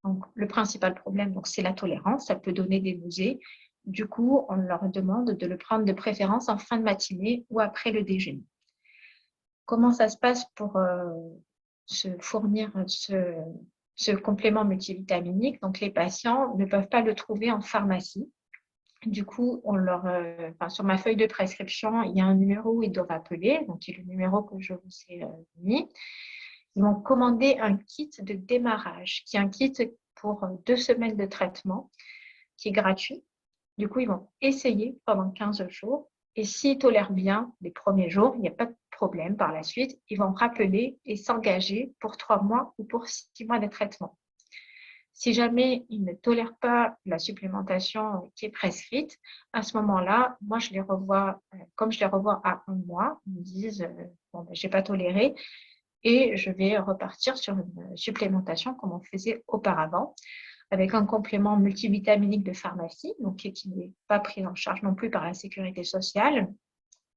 Donc, le principal problème, c'est la tolérance. Ça peut donner des nausées. Du coup, on leur demande de le prendre de préférence en fin de matinée ou après le déjeuner. Comment ça se passe pour se fournir ce complément multivitaminique? Donc, les patients ne peuvent pas le trouver en pharmacie. Du coup, sur ma feuille de prescription, il y a un numéro où ils doivent appeler. Donc, c'est le numéro que je vous ai mis. Ils vont commander un kit de démarrage, qui est un kit pour 2 semaines de traitement, qui est gratuit. Du coup, ils vont essayer pendant 15 jours. Et s'ils tolèrent bien les premiers jours, il n'y a pas de problème par la suite. Ils vont rappeler et s'engager pour 3 mois ou pour 6 mois de traitement. Si jamais ils ne tolèrent pas la supplémentation qui est prescrite, à ce moment-là, moi, je les revois, comme je les revois à 1 mois, ils me disent je n'ai pas toléré et je vais repartir sur une supplémentation comme on faisait auparavant, avec un complément multivitaminique de pharmacie, donc qui n'est pas pris en charge non plus par la sécurité sociale.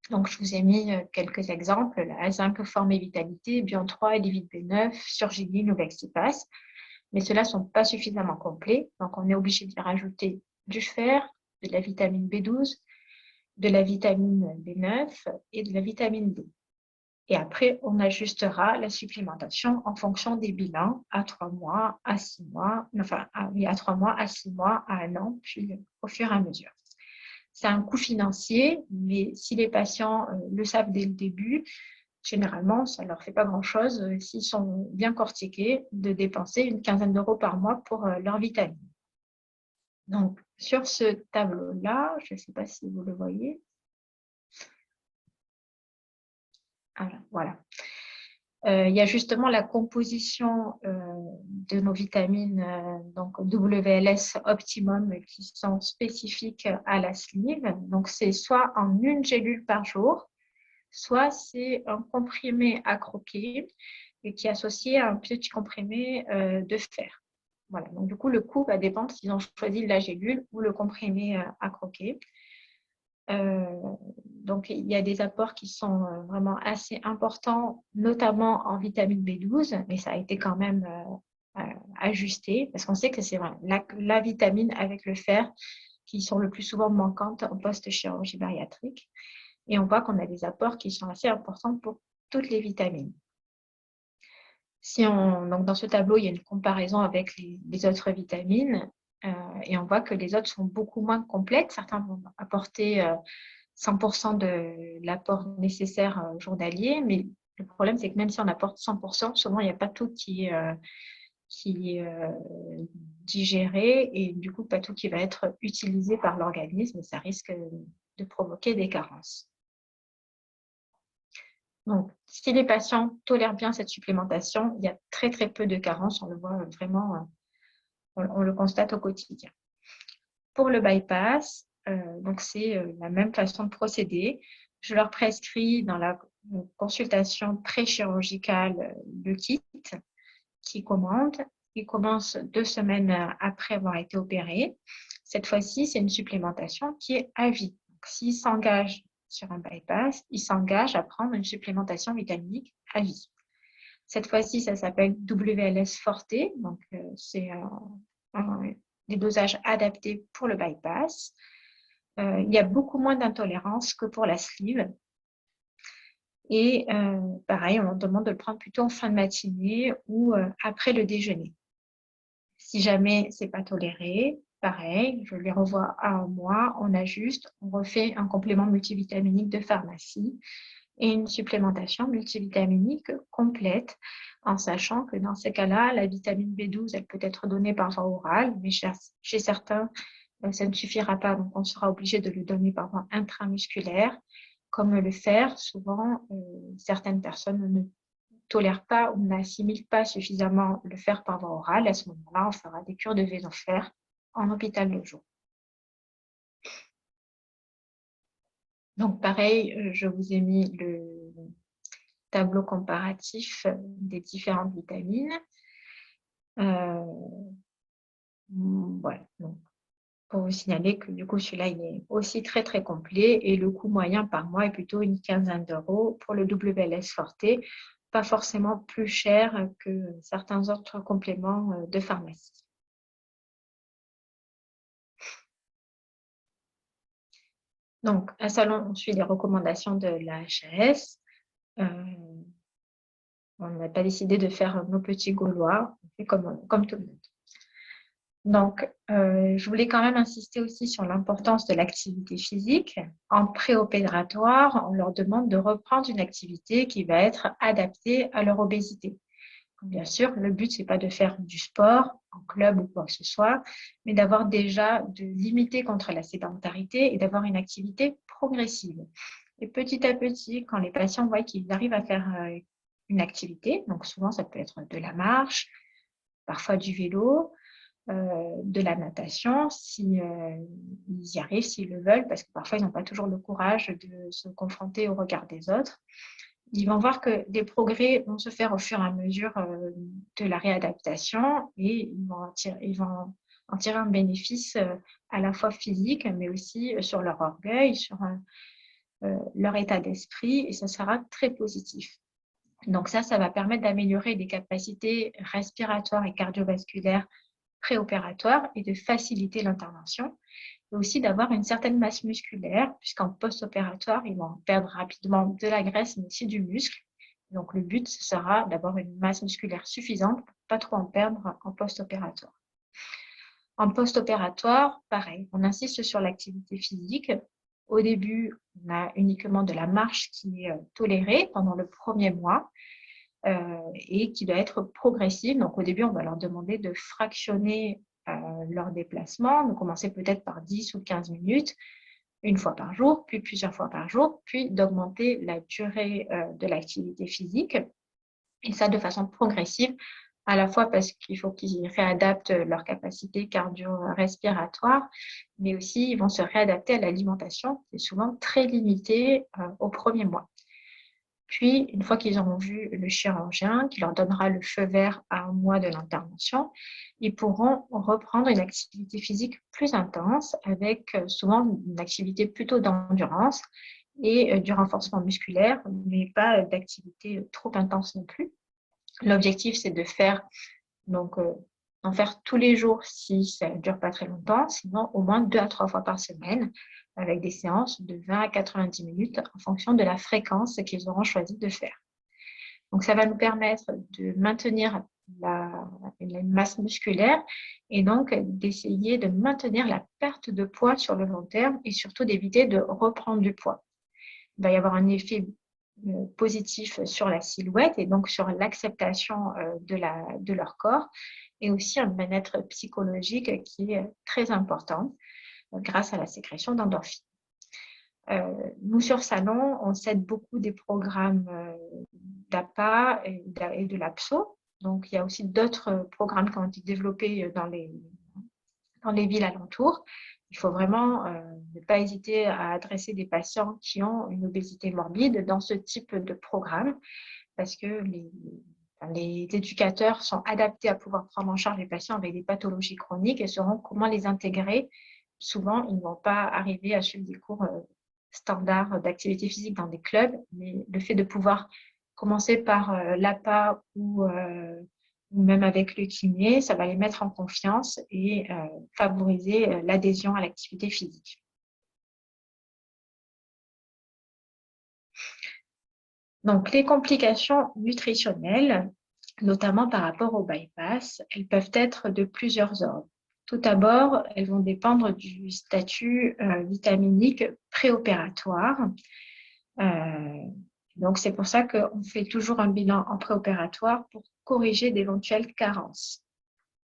Donc, je vous ai mis quelques exemples, la zinc, forme et vitalité, Bion 3, Elivit B9, Surgiline ou Vexipas. Mais ceux-là ne sont pas suffisamment complets. Donc, on est obligé d'y rajouter du fer, de la vitamine B12, de la vitamine B9 et de la vitamine D. Et après, on ajustera la supplémentation en fonction des bilans à 3 mois, à 6 mois, à 3 mois, à 6 mois, à 1 an, puis au fur et à mesure. C'est un coût financier, mais si les patients le savent dès le début, généralement, ça ne leur fait pas grand-chose s'ils sont bien cortiqués de dépenser une quinzaine d'euros par mois pour leurs vitamines. Donc, sur ce tableau-là, je ne sais pas si vous le voyez. Alors, voilà. Il y a justement la composition de nos vitamines, donc WLS Optimum, qui sont spécifiques à la sleeve. Donc, c'est soit en une gélule par jour, soit c'est un comprimé à croquer et qui est associé à un petit comprimé de fer. Voilà. Donc, du coup, le coût va dépendre s'ils ont choisi la gélule ou le comprimé à croquer. Donc, il y a des apports qui sont vraiment assez importants, notamment en vitamine B12, mais ça a été quand même ajusté parce qu'on sait que c'est la vitamine avec le fer qui sont le plus souvent manquantes en post-chirurgie bariatrique. Et on voit qu'on a des apports qui sont assez importants pour toutes les vitamines. Donc dans ce tableau, il y a une comparaison avec les autres vitamines et on voit que les autres sont beaucoup moins complètes. Certains vont apporter 100% de l'apport nécessaire journalier, mais le problème, c'est que même si on apporte 100%, souvent, il n'y a pas tout qui est digéré et du coup, pas tout qui va être utilisé par l'organisme. Ça risque de provoquer des carences. Donc, si les patients tolèrent bien cette supplémentation, il y a très, très peu de carences. On le voit vraiment, on le constate au quotidien. Pour le bypass, donc c'est la même façon de procéder. Je leur prescris dans la consultation pré-chirurgicale le kit qu'ils commandent. Ils commencent 2 semaines après avoir été opérés. Cette fois-ci, c'est une supplémentation qui est à vie. S'ils s'engagent sur un bypass, ils s'engagent à prendre une supplémentation vitaminique à vie. Cette fois-ci, ça s'appelle WLS Forte. Donc, c'est des dosages adaptés pour le bypass. Il y a beaucoup moins d'intolérance que pour la sleeve. Et pareil, on leur demande de le prendre plutôt en fin de matinée ou après le déjeuner. Si jamais ce n'est pas toléré, pareil, je les revois à 1 mois, on ajuste, on refait un complément multivitaminique de pharmacie et une supplémentation multivitaminique complète, en sachant que dans ces cas-là, la vitamine B12, elle peut être donnée par voie orale, mais chez certains, ça ne suffira pas, donc on sera obligé de le donner par voie intramusculaire. Comme le fer, souvent, certaines personnes ne tolèrent pas ou n'assimilent pas suffisamment le fer par voie orale. À ce moment-là, on fera des cures de vésofère en hôpital de jour. Donc, pareil, je vous ai mis le tableau comparatif des différentes vitamines. Voilà. Donc, pour vous signaler que du coup, celui-là, il est aussi très, très complet et le coût moyen par mois est plutôt une quinzaine d'euros pour le WLS Forte, pas forcément plus cher que certains autres compléments de pharmacie. Donc, à Salon, on suit les recommandations de la HAS. On n'a pas décidé de faire nos petits Gaulois, on fait comme tout le monde. Donc, je voulais quand même insister aussi sur l'importance de l'activité physique. En préopératoire, on leur demande de reprendre une activité qui va être adaptée à leur obésité. Bien sûr, le but, c'est pas de faire du sport en club ou quoi que ce soit, mais d'avoir déjà, de limiter contre la sédentarité et d'avoir une activité progressive. Et petit à petit, quand les patients voient qu'ils arrivent à faire une activité, donc souvent ça peut être de la marche, parfois du vélo, de la natation, si ils y arrivent, s'ils le veulent, parce que parfois ils n'ont pas toujours le courage de se confronter au regard des autres. Ils vont voir que des progrès vont se faire au fur et à mesure de la réadaptation et ils vont en tirer un bénéfice à la fois physique, mais aussi sur leur orgueil, sur leur état d'esprit, et ça sera très positif. Donc ça va permettre d'améliorer les capacités respiratoires et cardiovasculaires préopératoires et de faciliter l'intervention, et aussi d'avoir une certaine masse musculaire, puisqu'en post-opératoire, ils vont perdre rapidement de la graisse, mais aussi du muscle. Donc, le but, ce sera d'avoir une masse musculaire suffisante pour ne pas trop en perdre en post-opératoire. En post-opératoire, pareil, on insiste sur l'activité physique. Au début, on a uniquement de la marche qui est tolérée pendant le premier mois et qui doit être progressive. Donc, au début, on va leur demander de fractionner leur déplacement, de commencer peut-être par 10 ou 15 minutes, une fois par jour, puis plusieurs fois par jour, puis d'augmenter la durée de l'activité physique, et ça de façon progressive, à la fois parce qu'il faut qu'ils réadaptent leur capacité cardio-respiratoire, mais aussi ils vont se réadapter à l'alimentation, qui est souvent très limitée au premier mois. Puis, une fois qu'ils auront vu le chirurgien, qui leur donnera le feu vert à un mois de l'intervention, ils pourront reprendre une activité physique plus intense avec souvent une activité plutôt d'endurance et du renforcement musculaire, mais pas d'activité trop intense non plus. L'objectif, c'est de faire en faire tous les jours si ça ne dure pas très longtemps, sinon au moins 2 à 3 fois par semaine, avec des séances de 20 à 90 minutes en fonction de la fréquence qu'ils auront choisi de faire. Donc, ça va nous permettre de maintenir la masse musculaire et donc d'essayer de maintenir la perte de poids sur le long terme et surtout d'éviter de reprendre du poids. Il va y avoir un effet positif sur la silhouette et donc sur l'acceptation de leur corps, et aussi un bien-être psychologique qui est très important grâce à la sécrétion d'endorphines. Nous, sur Salon, on s'aide beaucoup des programmes d'APA et de l'APSO. Donc, il y a aussi d'autres programmes qui ont été développés dans les villes alentours. Il faut vraiment ne pas hésiter à adresser des patients qui ont une obésité morbide dans ce type de programme, parce que les éducateurs sont adaptés à pouvoir prendre en charge les patients avec des pathologies chroniques et sauront comment les intégrer. Souvent, ils ne vont pas arriver à suivre des cours standards d'activité physique dans des clubs, mais le fait de pouvoir commencer par l'APA ou même avec le kiné, ça va les mettre en confiance et favoriser l'adhésion à l'activité physique. Donc, les complications nutritionnelles, notamment par rapport au bypass, elles peuvent être de plusieurs ordres. Tout d'abord, elles vont dépendre du statut vitaminique préopératoire. Donc, c'est pour ça qu'on fait toujours un bilan en préopératoire pour corriger d'éventuelles carences.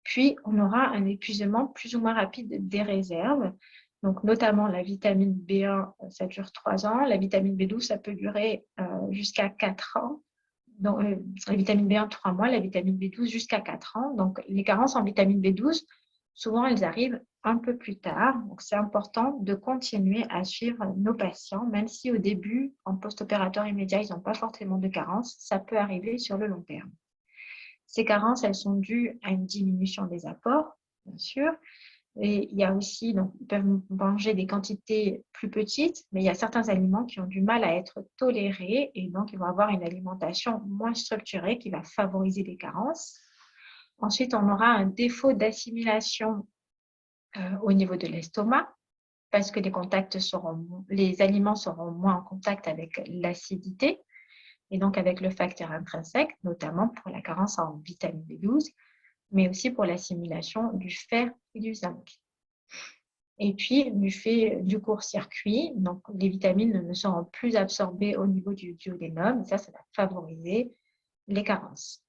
Puis, on aura un épuisement plus ou moins rapide des réserves. Donc, notamment la vitamine B1, ça dure 3 ans. La vitamine B12, ça peut durer jusqu'à 4 ans. Donc, la vitamine B1, 3 mois. La vitamine B12, jusqu'à 4 ans. Donc, les carences en vitamine B12, souvent, elles arrivent un peu plus tard. Donc, c'est important de continuer à suivre nos patients, même si au début, en post-opératoire immédiat, ils n'ont pas forcément de carences. Ça peut arriver sur le long terme. Ces carences, elles sont dues à une diminution des apports, bien sûr, Et il y a aussi, donc, ils peuvent manger des quantités plus petites, mais il y a certains aliments qui ont du mal à être tolérés et donc ils vont avoir une alimentation moins structurée qui va favoriser des carences. Ensuite, on aura un défaut d'assimilation au niveau de l'estomac parce que les aliments seront moins en contact avec l'acidité et donc avec le facteur intrinsèque, notamment pour la carence en vitamine B12, mais aussi pour l'assimilation du fer et du zinc. Et puis, du fait du court-circuit, donc les vitamines ne seront plus absorbées au niveau du duodénum, et ça va favoriser les carences.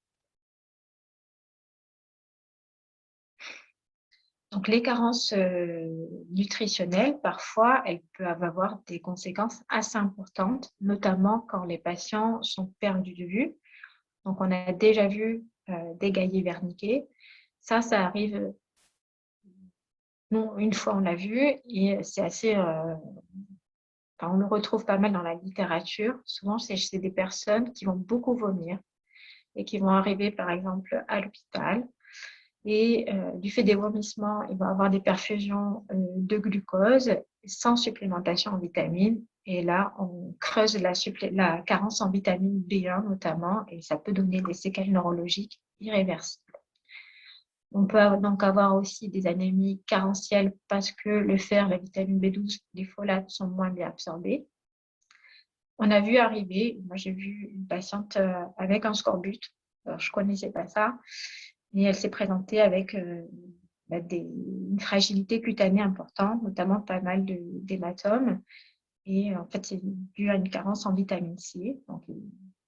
Donc, les carences nutritionnelles, parfois, elles peuvent avoir des conséquences assez importantes, notamment quand les patients sont perdus de vue. Donc, on a déjà vu des gaillets verniqués. Ça arrive, non, une fois on l'a vu, et c'est assez... on le retrouve pas mal dans la littérature. Souvent, c'est des personnes qui vont beaucoup vomir et qui vont arriver, par exemple, à l'hôpital. Et du fait des vomissements, il va avoir des perfusions de glucose sans supplémentation en vitamines. Et là, on creuse la carence en vitamine B1 notamment, et ça peut donner des séquelles neurologiques irréversibles. On peut donc avoir aussi des anémies carentielles parce que le fer, la vitamine B12, les folates sont moins bien absorbés. On a vu arriver, moi j'ai vu une patiente avec un scorbut. Alors, je ne connaissais pas ça, mais elle s'est présentée avec une fragilité cutanée importante, notamment pas mal d'hématomes. Et en fait, c'est dû à une carence en vitamine C. Donc, il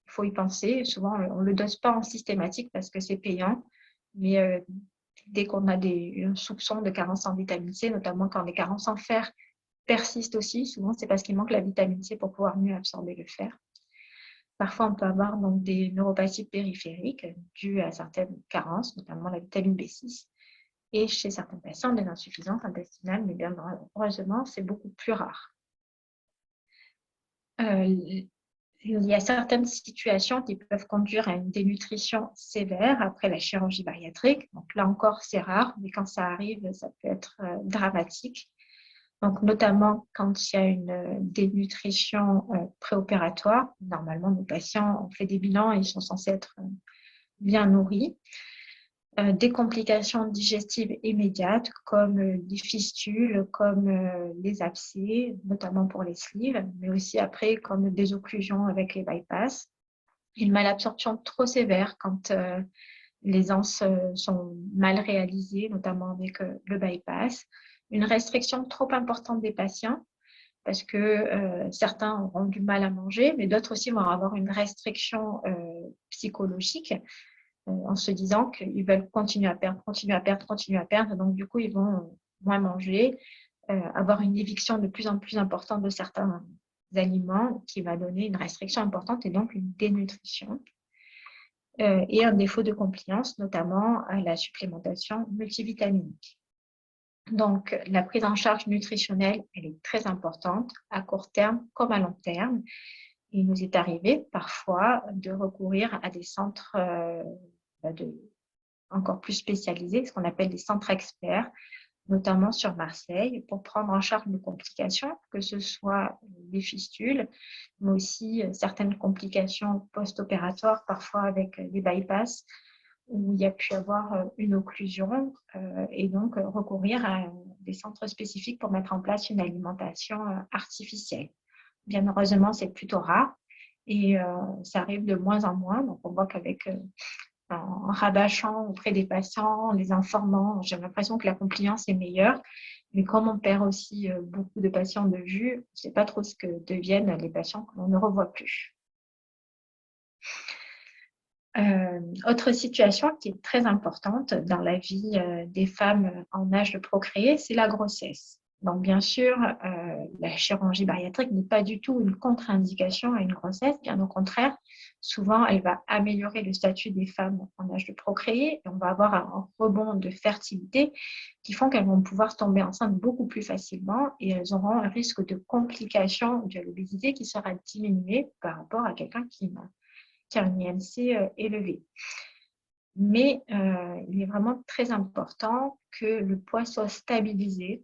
faut y penser. Souvent, on ne le dose pas en systématique parce que c'est payant. Mais dès qu'on a un soupçon de carence en vitamine C, notamment quand les carences en fer persistent aussi, souvent c'est parce qu'il manque la vitamine C pour pouvoir mieux absorber le fer. Parfois, on peut avoir donc des neuropathies périphériques dues à certaines carences, notamment la vitamine B6. Et chez certains patients, des insuffisances intestinales, mais bien heureusement, c'est beaucoup plus rare. Il y a certaines situations qui peuvent conduire à une dénutrition sévère après la chirurgie bariatrique. Donc là encore, c'est rare, mais quand ça arrive, ça peut être dramatique. Donc, notamment quand il y a une dénutrition préopératoire. Normalement, nos patients ont fait des bilans et ils sont censés être bien nourris. Des complications digestives immédiates comme des fistules, comme les abcès, notamment pour les sleeves, mais aussi après comme des occlusions avec les bypass. Une malabsorption trop sévère quand les anses sont mal réalisées, notamment avec le bypass. Une restriction trop importante des patients parce que certains auront du mal à manger, mais d'autres aussi vont avoir une restriction psychologique en se disant qu'ils veulent continuer à perdre, continuer à perdre, continuer à perdre. Donc, du coup, ils vont moins manger, avoir une éviction de plus en plus importante de certains aliments qui va donner une restriction importante et donc une dénutrition. Et un défaut de compliance, notamment à la supplémentation multivitaminique. Donc, la prise en charge nutritionnelle, elle est très importante à court terme comme à long terme. Il nous est arrivé parfois de recourir à des centres encore plus spécialisés, ce qu'on appelle des centres experts, notamment sur Marseille, pour prendre en charge nos complications, que ce soit des fistules, mais aussi certaines complications post-opératoires, parfois avec des bypass, où il y a pu avoir une occlusion et donc recourir à des centres spécifiques pour mettre en place une alimentation artificielle. Bien heureusement, c'est plutôt rare et ça arrive de moins en moins. Donc, on voit qu'avec en rabâchant auprès des patients, en les informant, j'ai l'impression que la compliance est meilleure. Mais comme on perd aussi beaucoup de patients de vue, on ne sait pas trop ce que deviennent les patients que l'on ne revoit plus. Autre situation qui est très importante dans la vie des femmes en âge de procréer, c'est la grossesse. Donc, bien sûr, la chirurgie bariatrique n'est pas du tout une contre-indication à une grossesse. Bien au contraire, souvent, elle va améliorer le statut des femmes en âge de procréer. Et on va avoir un rebond de fertilité qui font qu'elles vont pouvoir tomber enceintes beaucoup plus facilement et elles auront un risque de complications de l'obésité qui sera diminué par rapport à quelqu'un qui a un IMC élevé. Mais il est vraiment très important que le poids soit stabilisé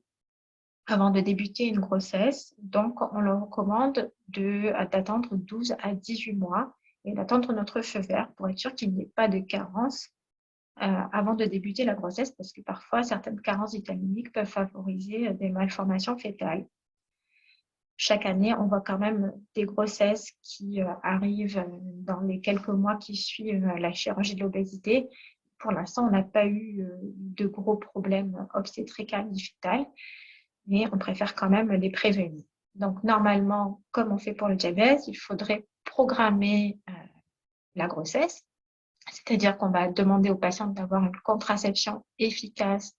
avant de débuter une grossesse. Donc, on leur recommande d'attendre 12 à 18 mois et d'attendre notre feu vert pour être sûr qu'il n'y ait pas de carence avant de débuter la grossesse, parce que parfois, certaines carences vitaminiques peuvent favoriser des malformations fœtales. Chaque année, on voit quand même des grossesses qui arrivent dans les quelques mois qui suivent la chirurgie de l'obésité. Pour l'instant, on n'a pas eu de gros problèmes obstétricaux ni fœtales, mais on préfère quand même les prévenir. Donc, normalement, comme on fait pour le diabète, il faudrait programmer la grossesse, c'est-à-dire qu'on va demander aux patientes d'avoir une contraception efficace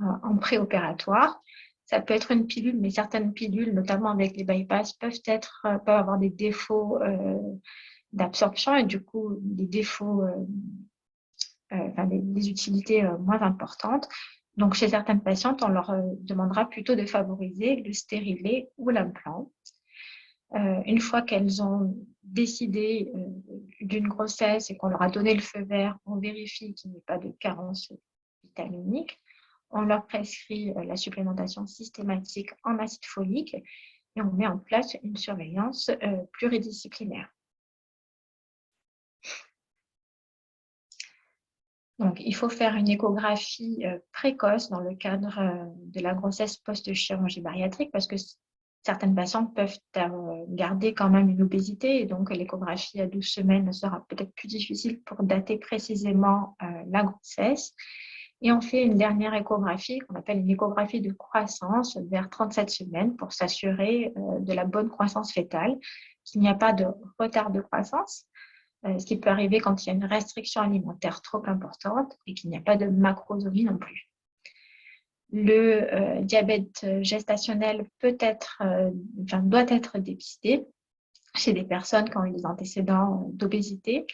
en préopératoire. Ça peut être une pilule, mais certaines pilules, notamment avec les bypass, peuvent avoir des défauts d'absorption et du coup des défauts, des utilités moins importantes. Donc, chez certaines patientes, on leur demandera plutôt de favoriser le stérilet ou l'implant. Une fois qu'elles ont décidé d'une grossesse et qu'on leur a donné le feu vert, on vérifie qu'il n'y ait pas de carence vitaminique. On leur prescrit la supplémentation systématique en acide folique et on met en place une surveillance pluridisciplinaire. Donc, il faut faire une échographie précoce dans le cadre de la grossesse post-chirurgie bariatrique parce que certaines patientes peuvent garder quand même une obésité et donc l'échographie à 12 semaines sera peut-être plus difficile pour dater précisément la grossesse. Et on fait une dernière échographie qu'on appelle une échographie de croissance vers 37 semaines pour s'assurer de la bonne croissance fœtale, qu'il n'y a pas de retard de croissance, ce qui peut arriver quand il y a une restriction alimentaire trop importante et qu'il n'y a pas de macrosomie non plus. Le diabète gestationnel doit être dépisté chez des personnes qui ont eu des antécédents d'obésité,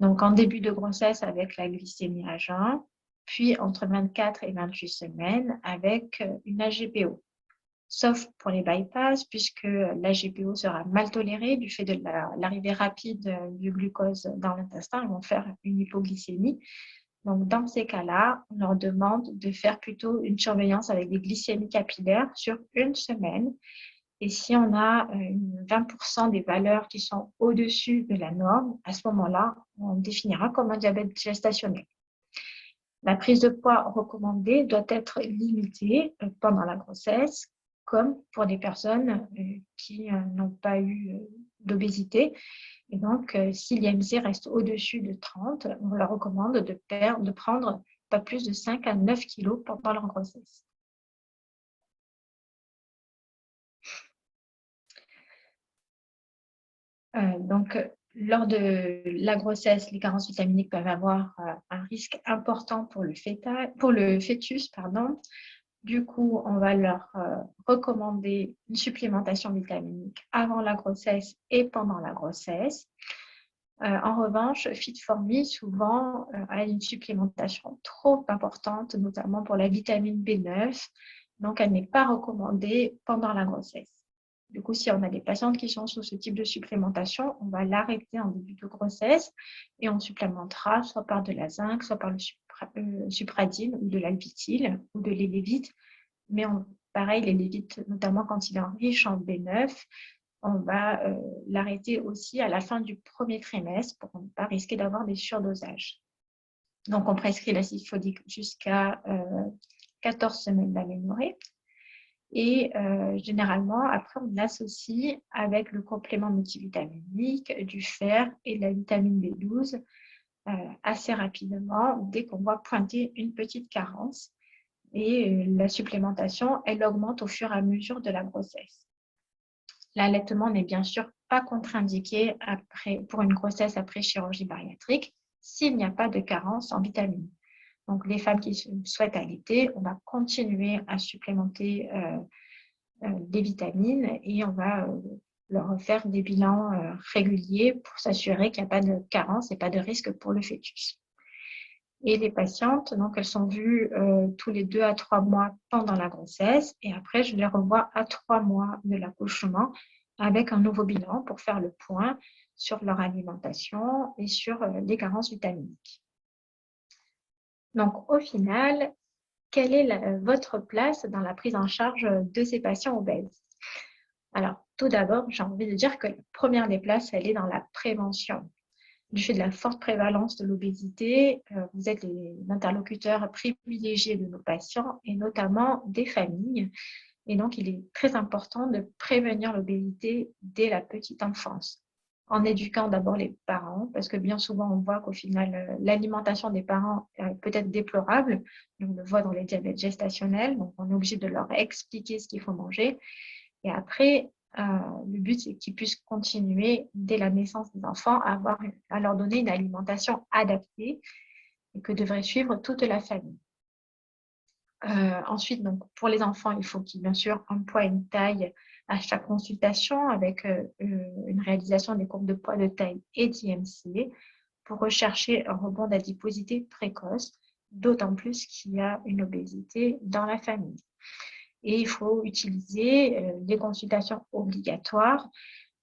donc en début de grossesse avec la glycémie à jeun, puis entre 24 et 28 semaines avec une AGPO. Sauf pour les bypass, puisque l'AGPO sera mal tolérée du fait de l'arrivée rapide du glucose dans l'intestin, ils vont faire une hypoglycémie. Donc, dans ces cas-là, on leur demande de faire plutôt une surveillance avec des glycémies capillaires sur une semaine. Et si on a 20% des valeurs qui sont au-dessus de la norme, à ce moment-là, on définira comme un diabète gestationnel. La prise de poids recommandée doit être limitée pendant la grossesse, comme pour des personnes qui n'ont pas eu d'obésité. Et donc, si l'IMC reste au-dessus de 30, on leur recommande de prendre pas plus de 5 à 9 kilos pendant leur grossesse. Donc, lors de la grossesse, les carences vitaminiques peuvent avoir un risque important pour le fœtus. Du coup, on va leur recommander une supplémentation vitaminique avant la grossesse et pendant la grossesse. En revanche, Fit4Me souvent a une supplémentation trop importante, notamment pour la vitamine B9, donc elle n'est pas recommandée pendant la grossesse. Du coup, si on a des patientes qui sont sous ce type de supplémentation, on va l'arrêter en début de grossesse et on supplémentera soit par de la zinc, soit par le supradine ou de l'albityl ou de l'élévite. Mais pareil, l'élévite, notamment quand il est riche en B9, on va l'arrêter aussi à la fin du premier trimestre pour ne pas risquer d'avoir des surdosages. Donc, on prescrit l'acide folique jusqu'à 14 semaines d'aménorrhée. Et généralement, après, on l'associe avec le complément multivitaminique, du fer et de la vitamine B12 assez rapidement dès qu'on voit pointer une petite carence. Et la supplémentation, elle augmente au fur et à mesure de la grossesse. L'allaitement n'est bien sûr pas contre-indiqué pour une grossesse après chirurgie bariatrique s'il n'y a pas de carence en vitamines. Donc, les femmes qui souhaitent allaiter, on va continuer à supplémenter des vitamines et on va leur faire des bilans réguliers pour s'assurer qu'il n'y a pas de carence et pas de risque pour le fœtus. Et les patientes, donc, elles sont vues tous les 2 à 3 mois pendant la grossesse et après, je les revois à 3 mois de l'accouchement avec un nouveau bilan pour faire le point sur leur alimentation et sur les carences vitaminiques. Donc, au final, quelle est votre place dans la prise en charge de ces patients obèses? Alors, tout d'abord, j'ai envie de dire que la première des places, elle est dans la prévention. Du fait de la forte prévalence de l'obésité, vous êtes les interlocuteurs privilégiés de nos patients et notamment des familles. Et donc, il est très important de prévenir l'obésité dès la petite enfance, en éduquant d'abord les parents, parce que bien souvent, on voit qu'au final, l'alimentation des parents peut être déplorable. On le voit dans les diabètes gestationnels, donc on est obligé de leur expliquer ce qu'il faut manger. Et après, le but, c'est qu'ils puissent continuer, dès la naissance des enfants, à leur donner une alimentation adaptée et que devrait suivre toute la famille. Ensuite, donc, pour les enfants, il faut qu'ils, bien sûr, un poids et une taille à chaque consultation avec une réalisation des courbes de poids, de taille et d'IMC pour rechercher un rebond d'adiposité précoce, d'autant plus qu'il y a une obésité dans la famille. Et il faut utiliser des consultations obligatoires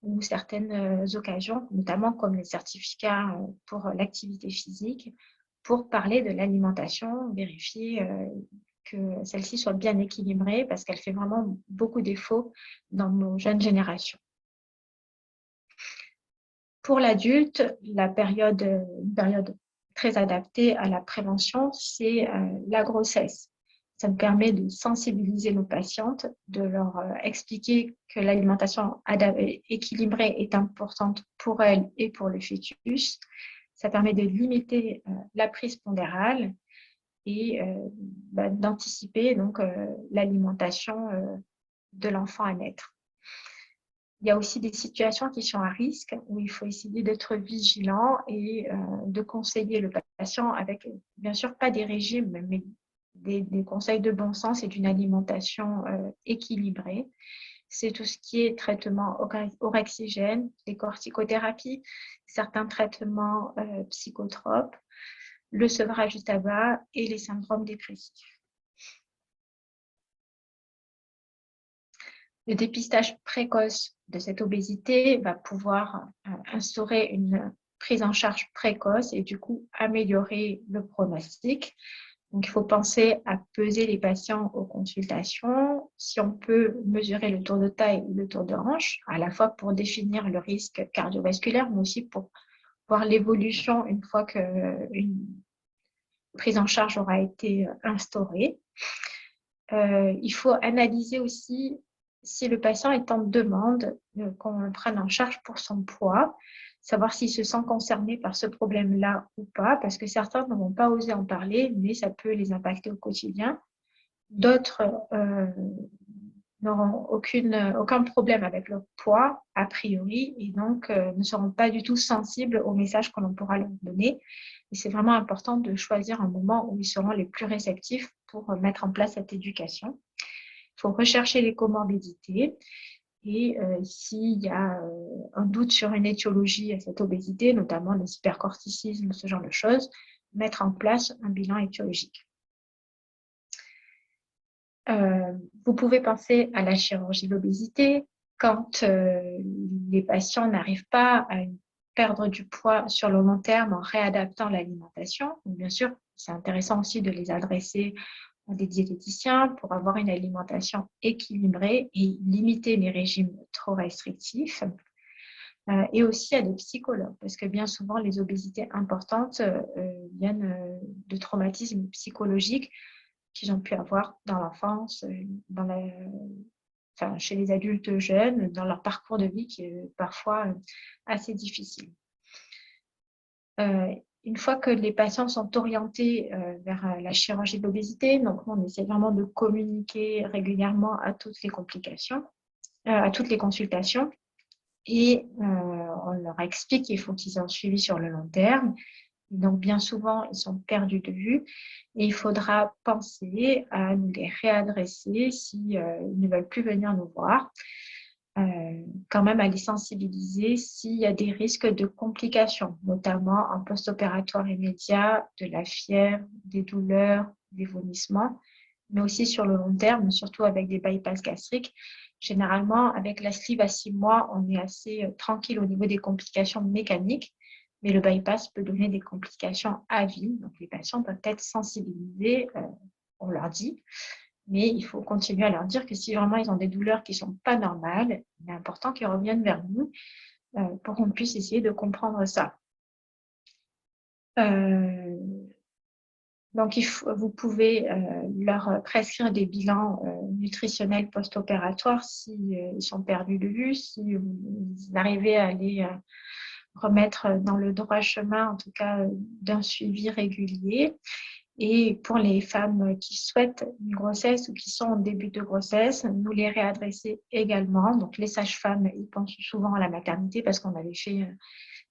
ou certaines occasions, notamment comme les certificats pour l'activité physique, pour parler de l'alimentation, vérifier que celle-ci soit bien équilibrée parce qu'elle fait vraiment beaucoup défaut dans nos jeunes générations. Pour l'adulte, une période très adaptée à la prévention, c'est la grossesse. Ça me permet de sensibiliser nos patientes, de leur expliquer que l'alimentation équilibrée est importante pour elles et pour le fœtus. Ça permet de limiter la prise pondérale et d'anticiper donc l'alimentation de l'enfant à naître. Il y a aussi des situations qui sont à risque où il faut essayer d'être vigilant et de conseiller le patient avec, bien sûr, pas des régimes, mais des conseils de bon sens et d'une alimentation équilibrée. C'est tout ce qui est traitement orexigène, les corticothérapies, certains traitements psychotropes, le sevrage du tabac et les syndromes dépressifs. Le dépistage précoce de cette obésité va pouvoir instaurer une prise en charge précoce et du coup améliorer le pronostic. Donc, il faut penser à peser les patients aux consultations. Si on peut mesurer le tour de taille ou le tour de hanche, à la fois pour définir le risque cardiovasculaire, mais aussi pour voir l'évolution une fois qu'une prise en charge aura été instaurée. Il faut analyser aussi si le patient est en demande qu'on le prenne en charge pour son poids, savoir s'il se sent concerné par ce problème-là ou pas, parce que certains ne vont pas oser en parler, mais ça peut les impacter au quotidien. D'autres n'auront aucun problème avec leur poids, a priori, et donc ne seront pas du tout sensibles au message que l'on pourra leur donner. Et c'est vraiment important de choisir un moment où ils seront les plus réceptifs pour mettre en place cette éducation. Il faut rechercher les comorbidités et s'il y a un doute sur une étiologie à cette obésité, notamment l'hypercorticisme, ce genre de choses, mettre en place un bilan étiologique. Vous pouvez penser à la chirurgie de l'obésité quand les patients n'arrivent pas à perdre du poids sur le long terme en réadaptant l'alimentation. Bien sûr, c'est intéressant aussi de les adresser à des diététiciens pour avoir une alimentation équilibrée et limiter les régimes trop restrictifs. Et aussi à des psychologues, parce que bien souvent, les obésités importantes viennent de traumatismes psychologiques qu'ils ont pu avoir dans l'enfance, chez les adultes jeunes, dans leur parcours de vie qui est parfois assez difficile. Une fois que les patients sont orientés vers la chirurgie de l'obésité, donc on essaie vraiment de communiquer régulièrement à toutes les complications, à toutes les consultations, et on leur explique qu'il faut qu'ils aient un suivi sur le long terme. Donc, bien souvent, ils sont perdus de vue et il faudra penser à nous les réadresser si ils ne veulent plus venir nous voir. Quand même à les sensibiliser s'il y a des risques de complications, notamment en post-opératoire immédiat, de la fièvre, des douleurs, des vomissements, mais aussi sur le long terme, surtout avec des bypass gastriques. Généralement, avec la sleeve à 6 mois, on est assez tranquille au niveau des complications mécaniques, Mais le bypass peut donner des complications à vie. Donc, les patients doivent être sensibilisés, on leur dit. Mais il faut continuer à leur dire que si vraiment ils ont des douleurs qui ne sont pas normales, il est important qu'ils reviennent vers nous pour qu'on puisse essayer de comprendre ça. Donc, vous pouvez leur prescrire des bilans nutritionnels post-opératoires s'ils sont perdus de vue, si vous arrivez à les remettre dans le droit chemin, en tout cas d'un suivi régulier. Et pour les femmes qui souhaitent une grossesse ou qui sont en début de grossesse, nous les réadresser également. Donc, les sages-femmes, ils pensent souvent à la maternité parce qu'on avait fait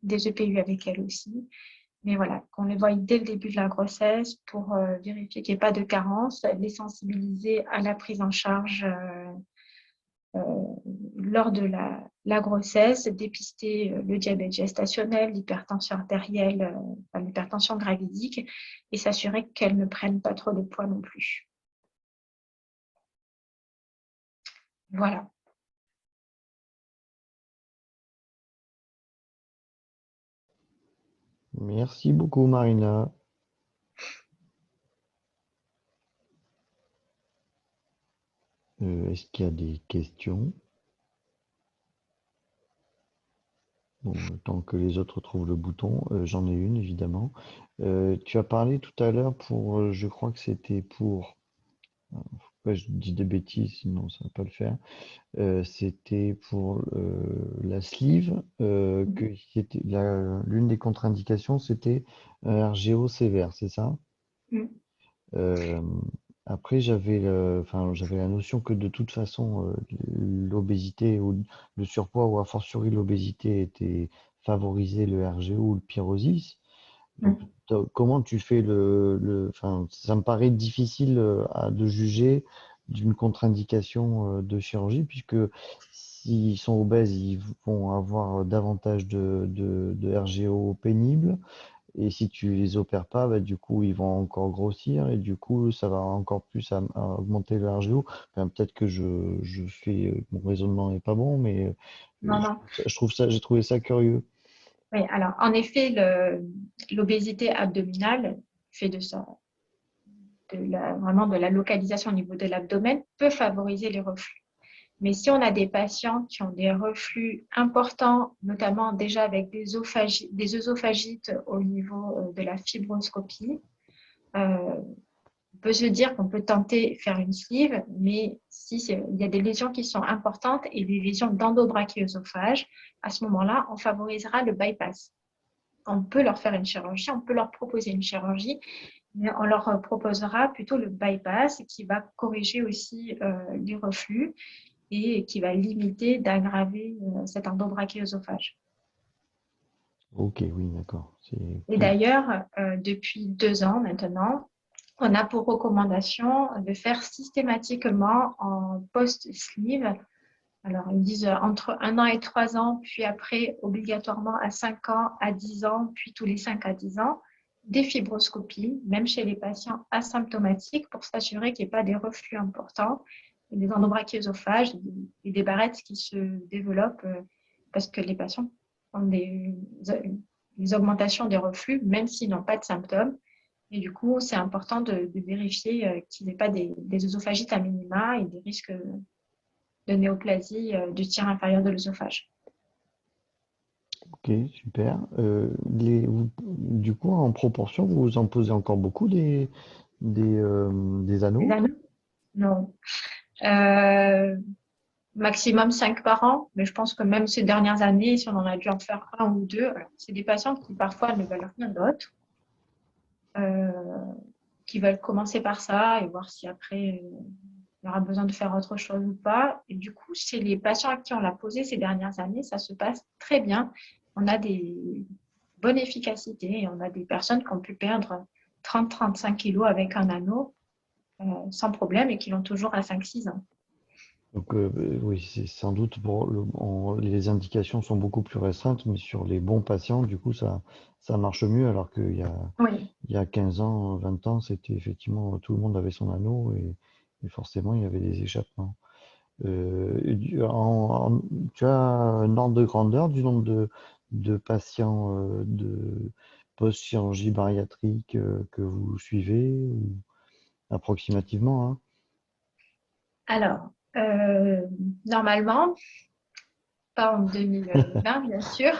des EPU avec elles aussi. Mais voilà, qu'on les voie dès le début de la grossesse pour vérifier qu'il n'y ait pas de carence, les sensibiliser à la prise en charge lors de la grossesse, dépister le diabète gestationnel, l'hypertension artérielle, l'hypertension gravidique et s'assurer qu'elles ne prennent pas trop de poids non plus. Voilà. Merci beaucoup, Marina. Est-ce qu'il y a des questions? Bon, tant que les autres trouvent le bouton, j'en ai une évidemment. Tu as parlé tout à l'heure pour, je crois que c'était pour, faut pas que je dis des bêtises, sinon ça va pas le faire. C'était pour la sleeve, que l'une des contre-indications, c'était un RGO sévère, c'est ça? Mm. Euh, Après, j'avais la notion que de toute façon, l'obésité ou le surpoids ou a fortiori l'obésité était favorisé le RGO ou le pyrosis. Donc, Mm. comment tu fais enfin, ça me paraît difficile de juger d'une contre-indication de chirurgie, puisque s'ils sont obèses, ils vont avoir davantage de RGO pénibles. Et si tu les opères pas, bah, du coup, ils vont encore grossir et du coup, ça va encore plus à augmenter le RGO. Enfin, peut-être que mon raisonnement n'est pas bon, mais Non, non. j'ai trouvé ça curieux. Oui, alors en effet, l'obésité abdominale fait de ça, vraiment de la localisation au niveau de l'abdomen, peut favoriser les reflux. Mais si on a des patients qui ont des reflux importants, notamment déjà avec des œsophagites au niveau de la fibroscopie, on peut se dire qu'on peut tenter faire une sleeve, mais si il y a des lésions qui sont importantes et des lésions d'endobrachioœsophage, à ce moment-là, on favorisera le bypass. On peut leur faire une chirurgie, on peut leur proposer une chirurgie, mais on leur proposera plutôt le bypass qui va corriger aussi les reflux et qui va limiter d'aggraver cet endobrachioœsophage. Ok, oui, d'accord. Et d'ailleurs, depuis 2 ans maintenant, on a pour recommandation de faire systématiquement en post-sleeve. Alors, ils disent entre 1 an et 3 ans, puis après, obligatoirement à 5 ans, à 10 ans, puis tous les 5 à 10 ans, des fibroscopies, même chez les patients asymptomatiques, pour s'assurer qu'il n'y ait pas des reflux importants, des endobrachioésophages et des barrettes qui se développent parce que les patients ont des augmentations des reflux, même s'ils n'ont pas de symptômes. Et du coup, c'est important de vérifier qu'il n'y ait pas des œsophagites à minima et des risques de néoplasie du tiers inférieur de l'œsophage. Ok, super. Du coup, en proportion, vous en posez encore beaucoup des Les anneaux? anneaux? Non. Euh, Maximum 5 par an, mais je pense que même ces dernières années, si on en a dû en faire un ou deux, c'est des patients qui parfois ne veulent rien d'autre, euh, qui veulent commencer par ça et voir si après il y aura besoin de faire autre chose ou pas. Et du coup, chez les patients à qui on l'a posé ces dernières années, ça se passe très bien. On a des bonnes efficacités et on a des personnes qui ont pu perdre 30-35 kilos avec un anneau sans problème et qui l'ont toujours à 5-6 ans. Donc, oui, c'est sans doute les indications sont beaucoup plus restreintes, mais sur les bons patients, du coup, ça marche mieux, alors Oui, il y a 15 ans, 20 ans, c'était effectivement tout le monde avait son anneau et forcément il y avait des échappements. Et tu as un ordre de grandeur du nombre de patients de post-chirurgie bariatrique que vous suivez, ou approximativement, hein? Alors, normalement, pas en 2020, bien sûr,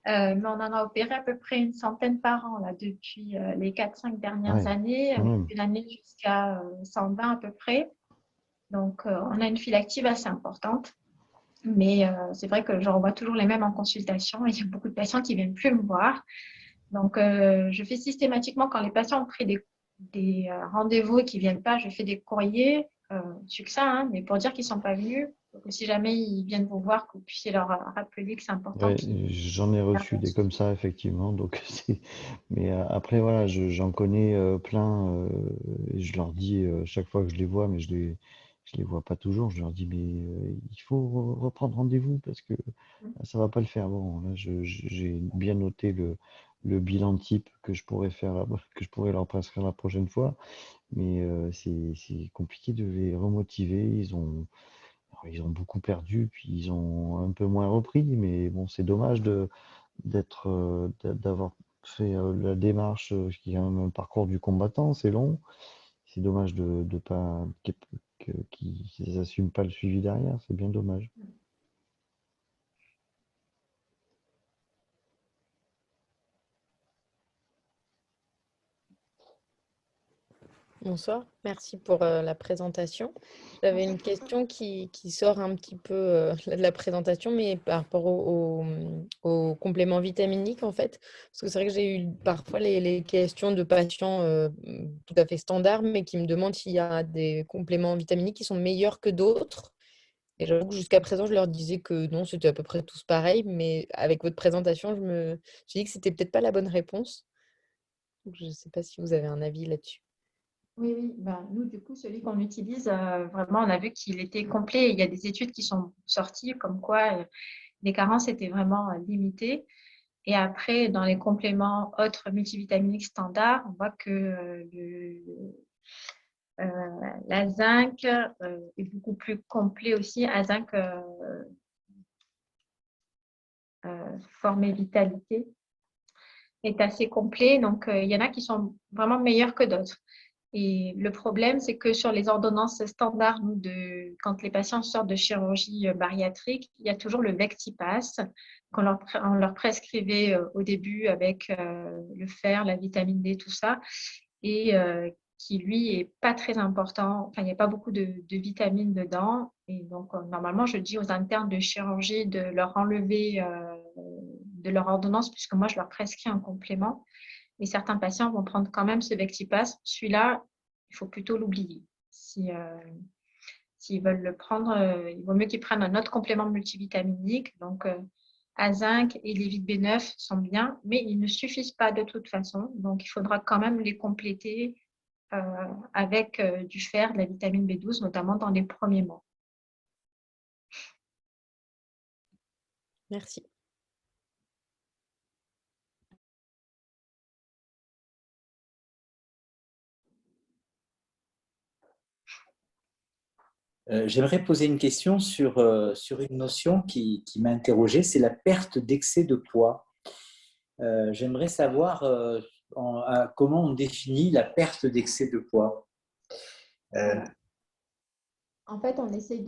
mais on en a opéré à peu près une centaine par an là, depuis les 4-5 dernières Ouais, années, quand avec même. une année jusqu'à 120 à peu près. Donc, on a une file active assez importante. Mais c'est vrai que j'en vois toujours les mêmes en consultation. Il y a beaucoup de patients qui viennent plus me voir. Donc, je fais systématiquement, quand les patients ont pris des rendez-vous et qui ne viennent pas, je fais des courriers succincts, hein, mais pour dire qu'ils ne sont pas venus, pour que si jamais ils viennent vous voir, que vous puissiez leur rappeler que c'est important Ouais, qu'ils j'en ai viennent reçu faire un des comme suivi. ça, effectivement. Donc, mais après, voilà, j'en connais plein, et je leur dis chaque fois que je les vois, mais je les vois pas toujours. Je leur dis, mais il faut reprendre rendez-vous parce que ça va pas le faire. Bon, là, j'ai bien noté le bilan type que je pourrais faire, que je pourrais leur prescrire la prochaine fois. Mais c'est compliqué de les remotiver. Ils ont beaucoup perdu, puis ils ont un peu moins repris, mais bon, c'est dommage d'avoir fait la démarche, qui est quand même un parcours du combattant, c'est long. C'est dommage de pas qu'ils n'assument pas le suivi derrière, c'est bien dommage. Bonsoir, merci pour la présentation. J'avais une question qui sort un petit peu de la présentation, mais par rapport aux compléments vitaminiques, en fait. Parce que c'est vrai que j'ai eu parfois les questions de patients tout à fait standards, mais qui me demandent s'il y a des compléments vitaminiques qui sont meilleurs que d'autres. Et j'avoue que jusqu'à présent, je leur disais que non, c'était à peu près tous pareils, mais avec votre présentation, je me suis dit que c'était peut-être pas la bonne réponse. Donc, je ne sais pas si vous avez un avis là-dessus. Oui, oui. Ben, nous, du coup, celui qu'on utilise, vraiment, on a vu qu'il était complet. Il y a des études qui sont sorties comme quoi les carences étaient vraiment limitées. Et après, dans les compléments autres multivitaminiques standards, on voit que la zinc est beaucoup plus complet aussi. À zinc formé vitalité est assez complet. Donc, il y en a qui sont vraiment meilleurs que d'autres. Et le problème, c'est que sur les ordonnances standards, nous, quand les patients sortent de chirurgie bariatrique, il y a toujours le Vectipass on leur prescrivait au début avec le fer, la vitamine D, tout ça, et qui, lui, est pas très important. Enfin, il n'y a pas beaucoup de vitamines dedans. Et donc, normalement, je dis aux internes de chirurgie de leur enlever de leur ordonnance, puisque moi, je leur prescris un complément. Et certains patients vont prendre quand même ce Vectipass. Celui-là, il faut plutôt l'oublier. S'ils veulent le prendre, il vaut mieux qu'ils prennent un autre complément multivitaminique. Donc, zinc et les vites B9 sont bien, mais ils ne suffisent pas de toute façon. Donc, il faudra quand même les compléter euh, avec du fer, de la vitamine B12, notamment dans les premiers mois. Merci. J'aimerais poser une question sur une notion qui m'a interrogé, c'est la perte d'excès de poids. J'aimerais savoir comment on définit la perte d'excès de poids. Euh, En fait, on essaye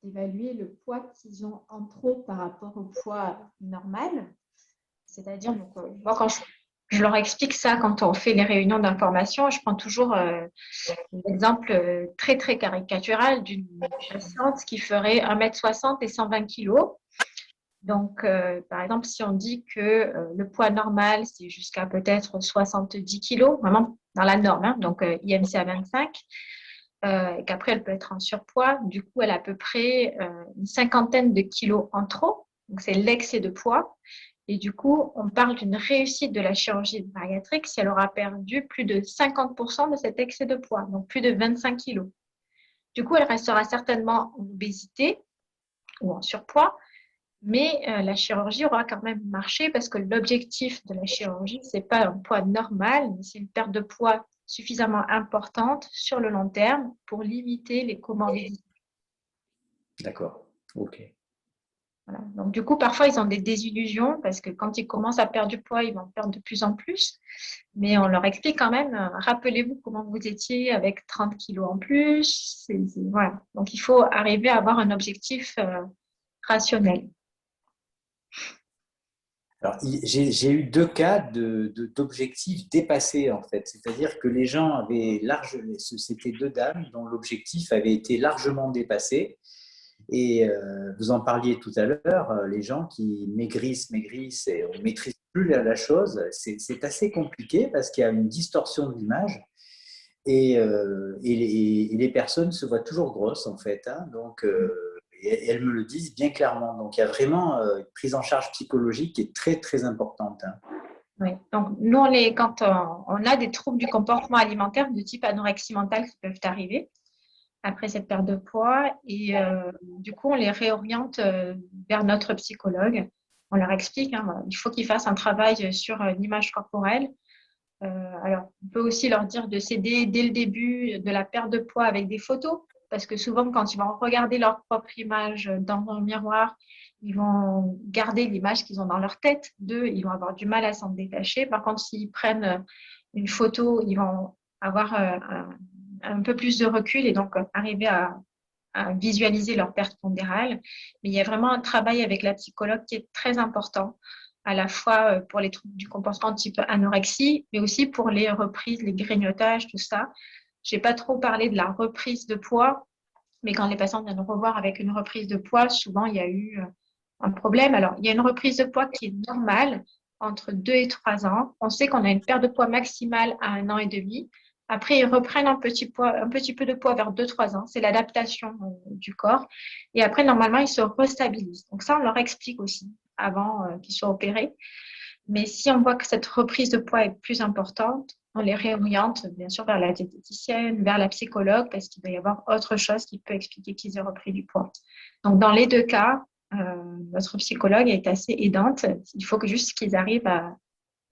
d'évaluer le poids qu'ils ont en trop par rapport au poids normal. C'est-à-dire, donc, moi, quand je leur explique ça quand on fait les réunions d'information, je prends toujours l'exemple très, très caricatural d'une patiente qui ferait 1,60 m et 120 kilos. Donc, par exemple, si on dit que le poids normal, c'est jusqu'à peut-être 70 kilos, vraiment dans la norme, hein, donc IMC à 25, et qu'après, elle peut être en surpoids, du coup, elle a à peu près une cinquantaine de kilos en trop, donc c'est l'excès de poids. Et du coup, on parle d'une réussite de la chirurgie bariatrique si elle aura perdu plus de 50% de cet excès de poids, donc plus de 25 kilos. Du coup, elle restera certainement en obésité ou en surpoids, mais la chirurgie aura quand même marché parce que l'objectif de la chirurgie, ce n'est pas un poids normal, mais c'est une perte de poids suffisamment importante sur le long terme pour limiter les comorbidités. D'accord, ok. Voilà. Donc, du coup, parfois, ils ont des désillusions parce que quand ils commencent à perdre du poids, ils vont perdre de plus en plus. Mais on leur explique quand même, rappelez-vous comment vous étiez avec 30 kilos en plus. Voilà. Donc, il faut arriver à avoir un objectif rationnel. Alors, j'ai eu 2 cas d'objectifs dépassés, en fait. C'est-à-dire que les gens avaient c'était 2 dames dont l'objectif avait été largement dépassé. Et vous en parliez tout à l'heure, les gens qui maigrissent et on ne maîtrise plus la chose, c'est assez compliqué parce qu'il y a une distorsion de l'image et les personnes se voient toujours grosses en fait. Hein, donc, et elles me le disent bien clairement. Donc il y a vraiment une prise en charge psychologique qui est très très importante. Hein. Oui. Donc, nous, quand on a des troubles du comportement alimentaire de type anorexie mentale qui peuvent arriver après cette perte de poids. Et du coup, on les réoriente vers notre psychologue. On leur explique, hein, voilà, il faut qu'ils fassent un travail sur l'image corporelle. Alors, on peut aussi leur dire de s'aider dès le début de la perte de poids avec des photos. Parce que souvent, quand ils vont regarder leur propre image dans un miroir, ils vont garder l'image qu'ils ont dans leur tête. D'eux, ils vont avoir du mal à s'en détacher. Par contre, s'ils prennent une photo, ils vont avoir un peu plus de recul et donc arriver à visualiser leur perte pondérale. Mais il y a vraiment un travail avec la psychologue qui est très important, à la fois pour les troubles du comportement type anorexie, mais aussi pour les reprises, les grignotages, tout ça. Je n'ai pas trop parlé de la reprise de poids, mais quand les patients viennent nous revoir avec une reprise de poids, souvent il y a eu un problème. Alors, il y a une reprise de poids qui est normale entre 2 et 3 ans. On sait qu'on a une perte de poids maximale à 1 an et demi. Après, ils reprennent un petit peu de poids vers 2-3 ans. C'est l'adaptation du corps. Et après, normalement, ils se restabilisent. Donc ça, on leur explique aussi avant qu'ils soient opérés. Mais si on voit que cette reprise de poids est plus importante, on les réoriente bien sûr vers la diététicienne, vers la psychologue, parce qu'il doit y avoir autre chose qui peut expliquer qu'ils aient repris du poids. Donc, dans les 2 cas, notre psychologue est assez aidante. Il faut que juste qu'ils arrivent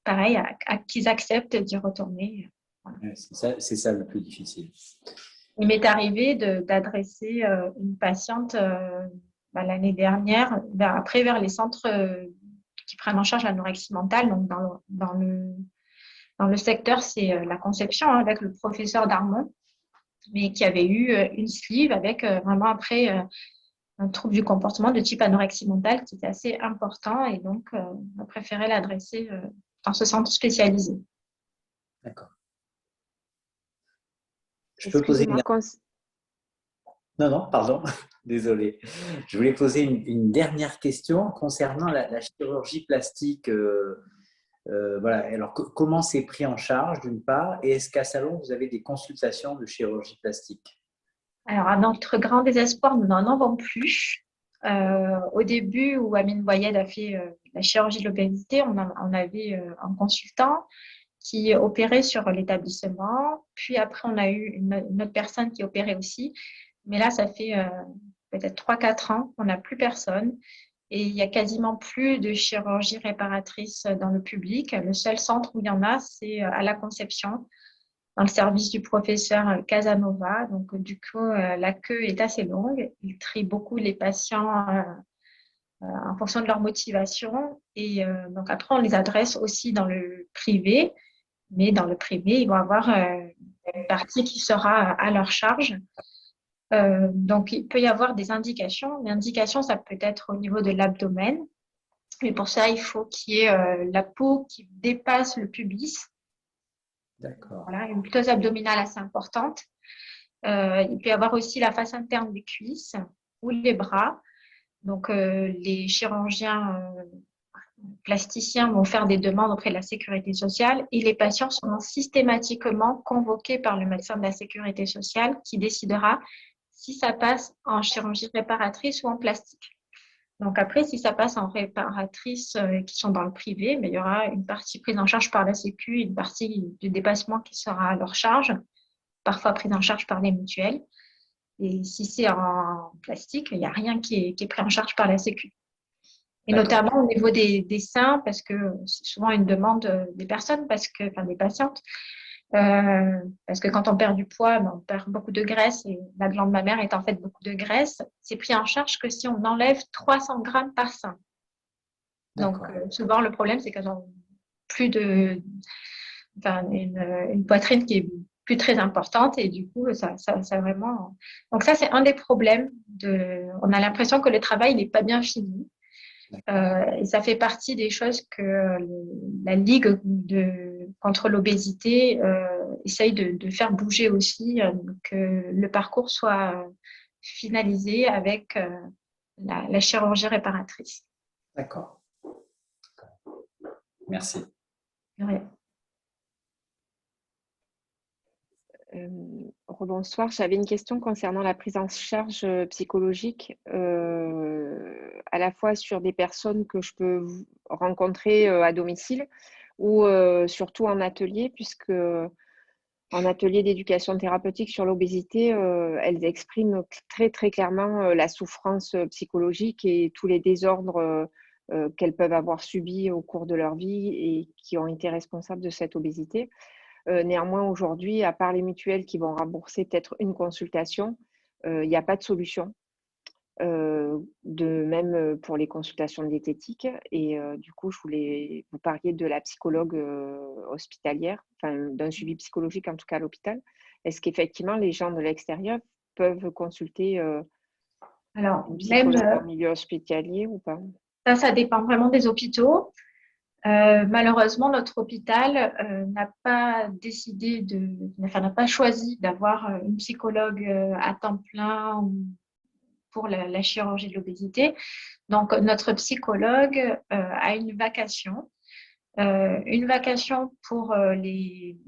pareil, qu'ils acceptent d'y retourner. Voilà. C'est ça le plus difficile. Il m'est arrivé d'adresser une patiente l'année dernière, vers les centres qui prennent en charge l'anorexie mentale. Donc, dans le secteur, c'est la Conception, hein, avec le professeur Darmon, mais qui avait eu une sleeve avec vraiment après un trouble du comportement de type anorexie mentale qui était assez important. Et donc, on a préféré l'adresser dans ce centre spécialisé. D'accord. Je peux poser une... Non, pardon, désolé. Je voulais poser une dernière question concernant la chirurgie plastique. Voilà. Alors, comment c'est pris en charge d'une part, et est-ce qu'à Salon, vous avez des consultations de chirurgie plastique? Alors, à notre grand désespoir, nous n'en avons plus. Au début, où Amine Boyed a fait la chirurgie de l'obésité, on avait un consultant qui opérait sur l'établissement. Puis après, on a eu une autre personne qui opérait aussi. Mais là, ça fait peut-être 3-4 ans qu'on n'a plus personne. Et il n'y a quasiment plus de chirurgie réparatrice dans le public. Le seul centre où il y en a, c'est à la Conception, dans le service du professeur Casanova. Donc, du coup, la queue est assez longue. Il trie beaucoup les patients en fonction de leur motivation. Et donc, après, on les adresse aussi dans le privé. Mais dans le privé, ils vont avoir une partie qui sera à leur charge. Donc, il peut y avoir des indications. L'indication, ça peut être au niveau de l'abdomen. Mais pour ça, il faut qu'il y ait la peau qui dépasse le pubis. D'accord. Voilà, une ptosie abdominale assez importante. Il peut y avoir aussi la face interne des cuisses ou les bras. Donc, les chirurgiens plasticiens vont faire des demandes auprès de la sécurité sociale et les patients seront systématiquement convoqués par le médecin de la sécurité sociale qui décidera si ça passe en chirurgie réparatrice ou en plastique. Donc après, si ça passe en réparatrice qui sont dans le privé, mais il y aura une partie prise en charge par la Sécu, une partie du dépassement qui sera à leur charge, parfois prise en charge par les mutuelles. Et si c'est en plastique, il n'y a rien qui est pris en charge par la Sécu. Et notamment au niveau des seins, parce que c'est souvent une demande des personnes, des patientes, Parce que quand on perd du poids, ben, on perd beaucoup de graisse et la glande mammaire est en fait beaucoup de graisse. C'est pris en charge que si on enlève 300 grammes par sein. Donc, D'accord. souvent, le problème, c'est qu'elles ont plus de, enfin, une poitrine qui est plus très importante et du coup, ça vraiment. Donc, ça, c'est un des problèmes. On a l'impression que le travail n'est pas bien fini. Et ça fait partie des choses que la Ligue contre l'obésité essaye de faire bouger aussi, que le parcours soit finalisé avec la chirurgie réparatrice. D'accord. Merci. Ouais. Rebonsoir, j'avais une question concernant la prise en charge psychologique, à la fois sur des personnes que je peux rencontrer à domicile ou surtout en atelier, puisque en atelier d'éducation thérapeutique sur l'obésité, elles expriment très très clairement la souffrance psychologique et tous les désordres qu'elles peuvent avoir subis au cours de leur vie et qui ont été responsables de cette obésité. Néanmoins, aujourd'hui, à part les mutuelles qui vont rembourser peut-être une consultation, il n'y a pas de solution. De même pour les consultations diététiques. Et du coup, je voulais vous parler de la psychologue hospitalière, enfin d'un suivi psychologique en tout cas à l'hôpital. Est-ce qu'effectivement les gens de l'extérieur peuvent consulter Alors, une même psychologue en milieu hospitalier ou pas? ça dépend vraiment des hôpitaux. Malheureusement, notre hôpital n'a pas décidé n'a pas choisi d'avoir une psychologue à temps plein pour la chirurgie de l'obésité. Donc, notre psychologue a une vacation pour les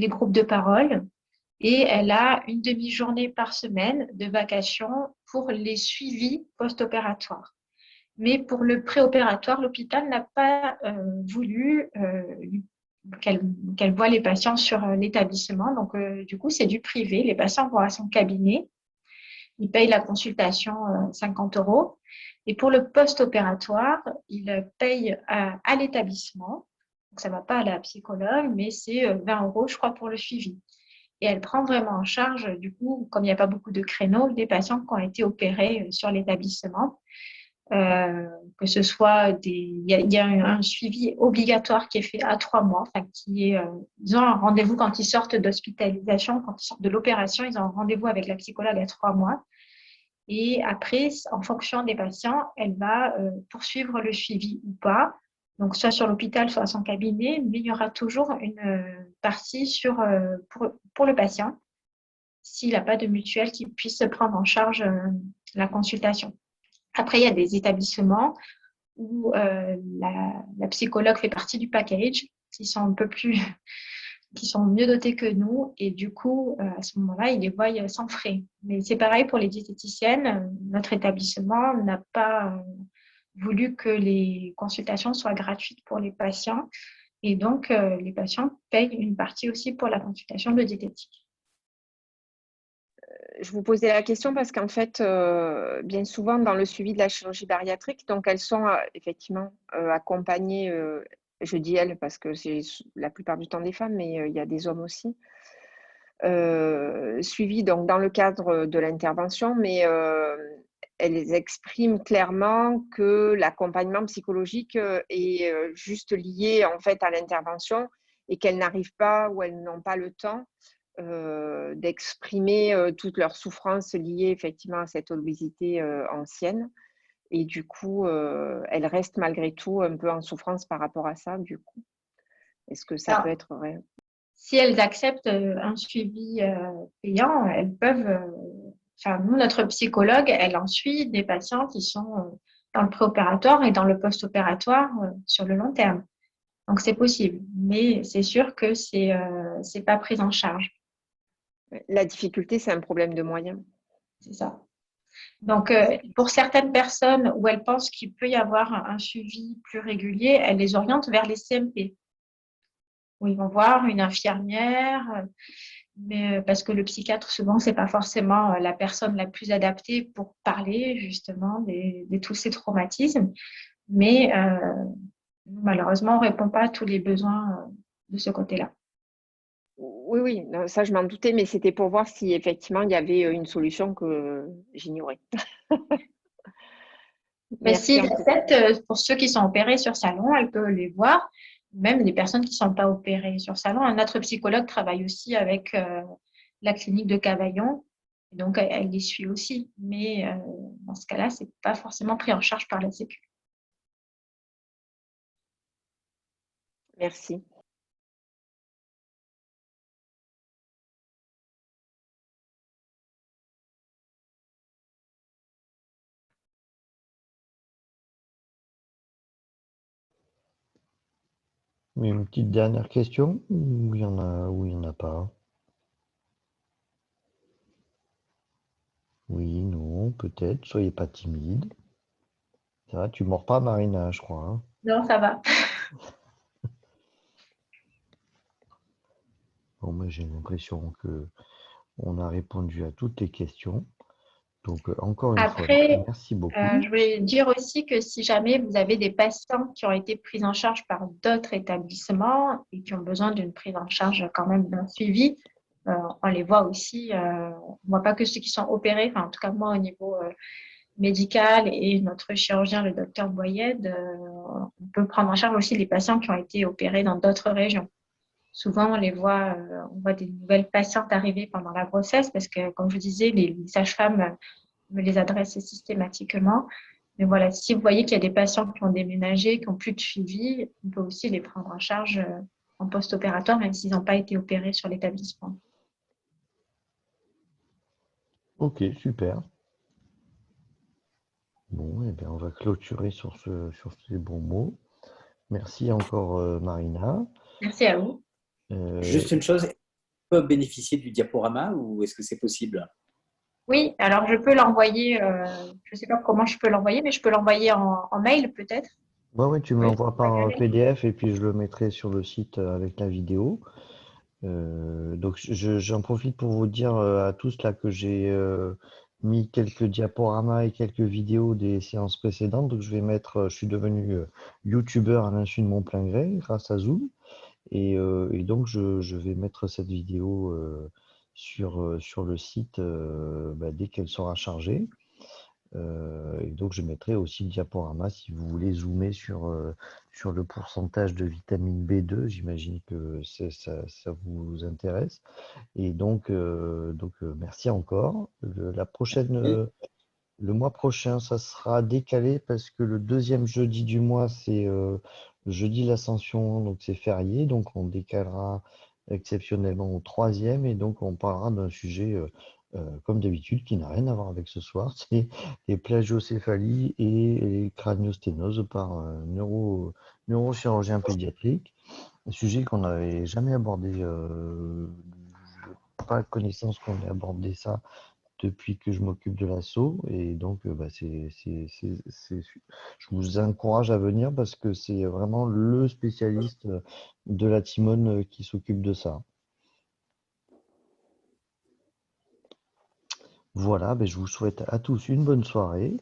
groupes de parole et elle a une demi-journée par semaine de vacation pour les suivis post-opératoires. Mais pour le préopératoire, l'hôpital n'a pas voulu qu'elle voie les patients sur l'établissement. Donc, du coup, c'est du privé. Les patients vont à son cabinet. Ils payent la consultation 50 euros. Et pour le post-opératoire, ils payent à l'établissement. Donc, ça ne va pas à la psychologue, mais c'est 20 euros, je crois, pour le suivi. Et elle prend vraiment en charge, du coup, comme il n'y a pas beaucoup de créneaux, des patients qui ont été opérés sur l'établissement. Que ce soit il y a un suivi obligatoire qui est fait à 3 mois, enfin, ils ont un rendez-vous quand ils sortent d'hospitalisation, quand ils sortent de l'opération, ils ont un rendez-vous avec la psychologue à 3 mois. Et après, en fonction des patients, elle va poursuivre le suivi ou pas. Donc, soit sur l'hôpital, soit à son cabinet, mais il y aura toujours une partie pour le patient, s'il n'a pas de mutuelle qui puisse prendre en charge la consultation. Après, il y a des établissements où la psychologue fait partie du package, qui sont un peu plus, qui sont mieux dotés que nous, et du coup, à ce moment-là, ils les voient sans frais. Mais c'est pareil pour les diététiciennes. Notre établissement n'a pas voulu que les consultations soient gratuites pour les patients, et donc les patients payent une partie aussi pour la consultation de diététique. Je vous posais la question parce qu'en fait, bien souvent dans le suivi de la chirurgie bariatrique, donc elles sont effectivement accompagnées, je dis elles parce que c'est la plupart du temps des femmes, mais il y a des hommes aussi, suivies donc dans le cadre de l'intervention, mais elles expriment clairement que l'accompagnement psychologique est juste lié en fait à l'intervention et qu'elles n'arrivent pas ou elles n'ont pas le temps d'exprimer toutes leurs souffrances liées effectivement à cette obésité ancienne. Et du coup, elles restent malgré tout un peu en souffrance par rapport à ça, du coup. Est-ce que ça peut être vrai? Si elles acceptent un suivi payant, elles peuvent... Enfin, nous, notre psychologue, elle en suit des patients qui sont dans le préopératoire et dans le post-opératoire sur le long terme. Donc, c'est possible. Mais c'est sûr que c'est pas pris en charge. La difficulté, c'est un problème de moyens. C'est ça. Donc, pour certaines personnes où elles pensent qu'il peut y avoir un suivi plus régulier, elles les orientent vers les CMP, où ils vont voir une infirmière, mais parce que le psychiatre, souvent, c'est pas forcément la personne la plus adaptée pour parler justement de tous ces traumatismes. Mais malheureusement, on ne répond pas à tous les besoins de ce côté-là. Oui, oui, non, ça je m'en doutais, mais c'était pour voir si effectivement il y avait une solution que j'ignorais. Mais si Merci en tout cas. l'acceptent, pour ceux qui sont opérés sur salon, elle peut les voir. Même les personnes qui ne sont pas opérées sur salon. Un autre psychologue travaille aussi avec la clinique de Cavaillon. Donc, elle les suit aussi. Mais dans ce cas-là, ce n'est pas forcément pris en charge par la Sécu. Merci. Mais une petite dernière question, ou il y en a pas? Oui, non, peut-être. Soyez pas timide. Ça va, tu mords pas, Marina, je crois, hein. Non, ça va. Bon, moi, j'ai l'impression que on a répondu à toutes les questions. Donc, encore une fois, Après, merci beaucoup. je voulais dire aussi que si jamais vous avez des patients qui ont été pris en charge par d'autres établissements et qui ont besoin d'une prise en charge quand même d'un suivi, on les voit aussi. On ne voit pas que ceux qui sont opérés, enfin, en tout cas moi au niveau médical et notre chirurgien, le docteur Boyed, on peut prendre en charge aussi les patients qui ont été opérés dans d'autres régions. Souvent, on voit des nouvelles patientes arriver pendant la grossesse parce que, comme je vous disais, les sages-femmes me les adresser systématiquement. Mais voilà, si vous voyez qu'il y a des patients qui ont déménagé, qui n'ont plus de suivi, on peut aussi les prendre en charge en post-opératoire, même s'ils n'ont pas été opérés sur l'établissement. Ok, super. Bon, eh bien, on va clôturer sur ces bons mots. Merci encore, Marina. Merci à vous. Juste une chose, peut bénéficier du diaporama ou est-ce que c'est possible? Oui, alors je peux l'envoyer, je ne sais pas comment je peux l'envoyer, mais je peux l'envoyer en mail peut-être. Ouais, tu me Oui. l'envoies par PDF et puis je le mettrai sur le site avec la vidéo. Donc, j'en profite pour vous dire à tous là que j'ai mis quelques diaporamas et quelques vidéos des séances précédentes. Donc, je suis devenu youtubeur à l'insu de mon plein gré grâce à Zoom. Et donc, je vais mettre cette vidéo sur le site dès qu'elle sera chargée. Et donc, je mettrai aussi le diaporama si vous voulez zoomer sur le pourcentage de vitamine B2. J'imagine que ça vous intéresse. Et donc, merci encore. Le mois prochain, ça sera décalé parce que le deuxième jeudi du mois, c'est jeudi l'Ascension, donc c'est férié. Donc, on décalera exceptionnellement au troisième et donc on parlera d'un sujet comme d'habitude qui n'a rien à voir avec ce soir, c'est les plagiocéphalies et les craniosténoses par un neurochirurgien pédiatrique, un sujet qu'on n'avait jamais abordé. Je n'ai pas connaissance qu'on ait abordé ça depuis que je m'occupe de l'asso et donc je vous encourage à venir parce que c'est vraiment le spécialiste de la Timone qui s'occupe de ça. Voilà, je vous souhaite à tous une bonne soirée.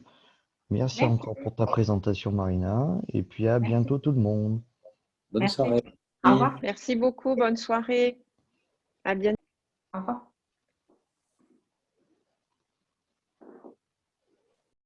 Merci Merci. encore pour ta présentation, Marina, et puis à bientôt tout le monde. Bonne Merci. soirée. Au revoir. Merci beaucoup. Bonne soirée. À bientôt. Au revoir.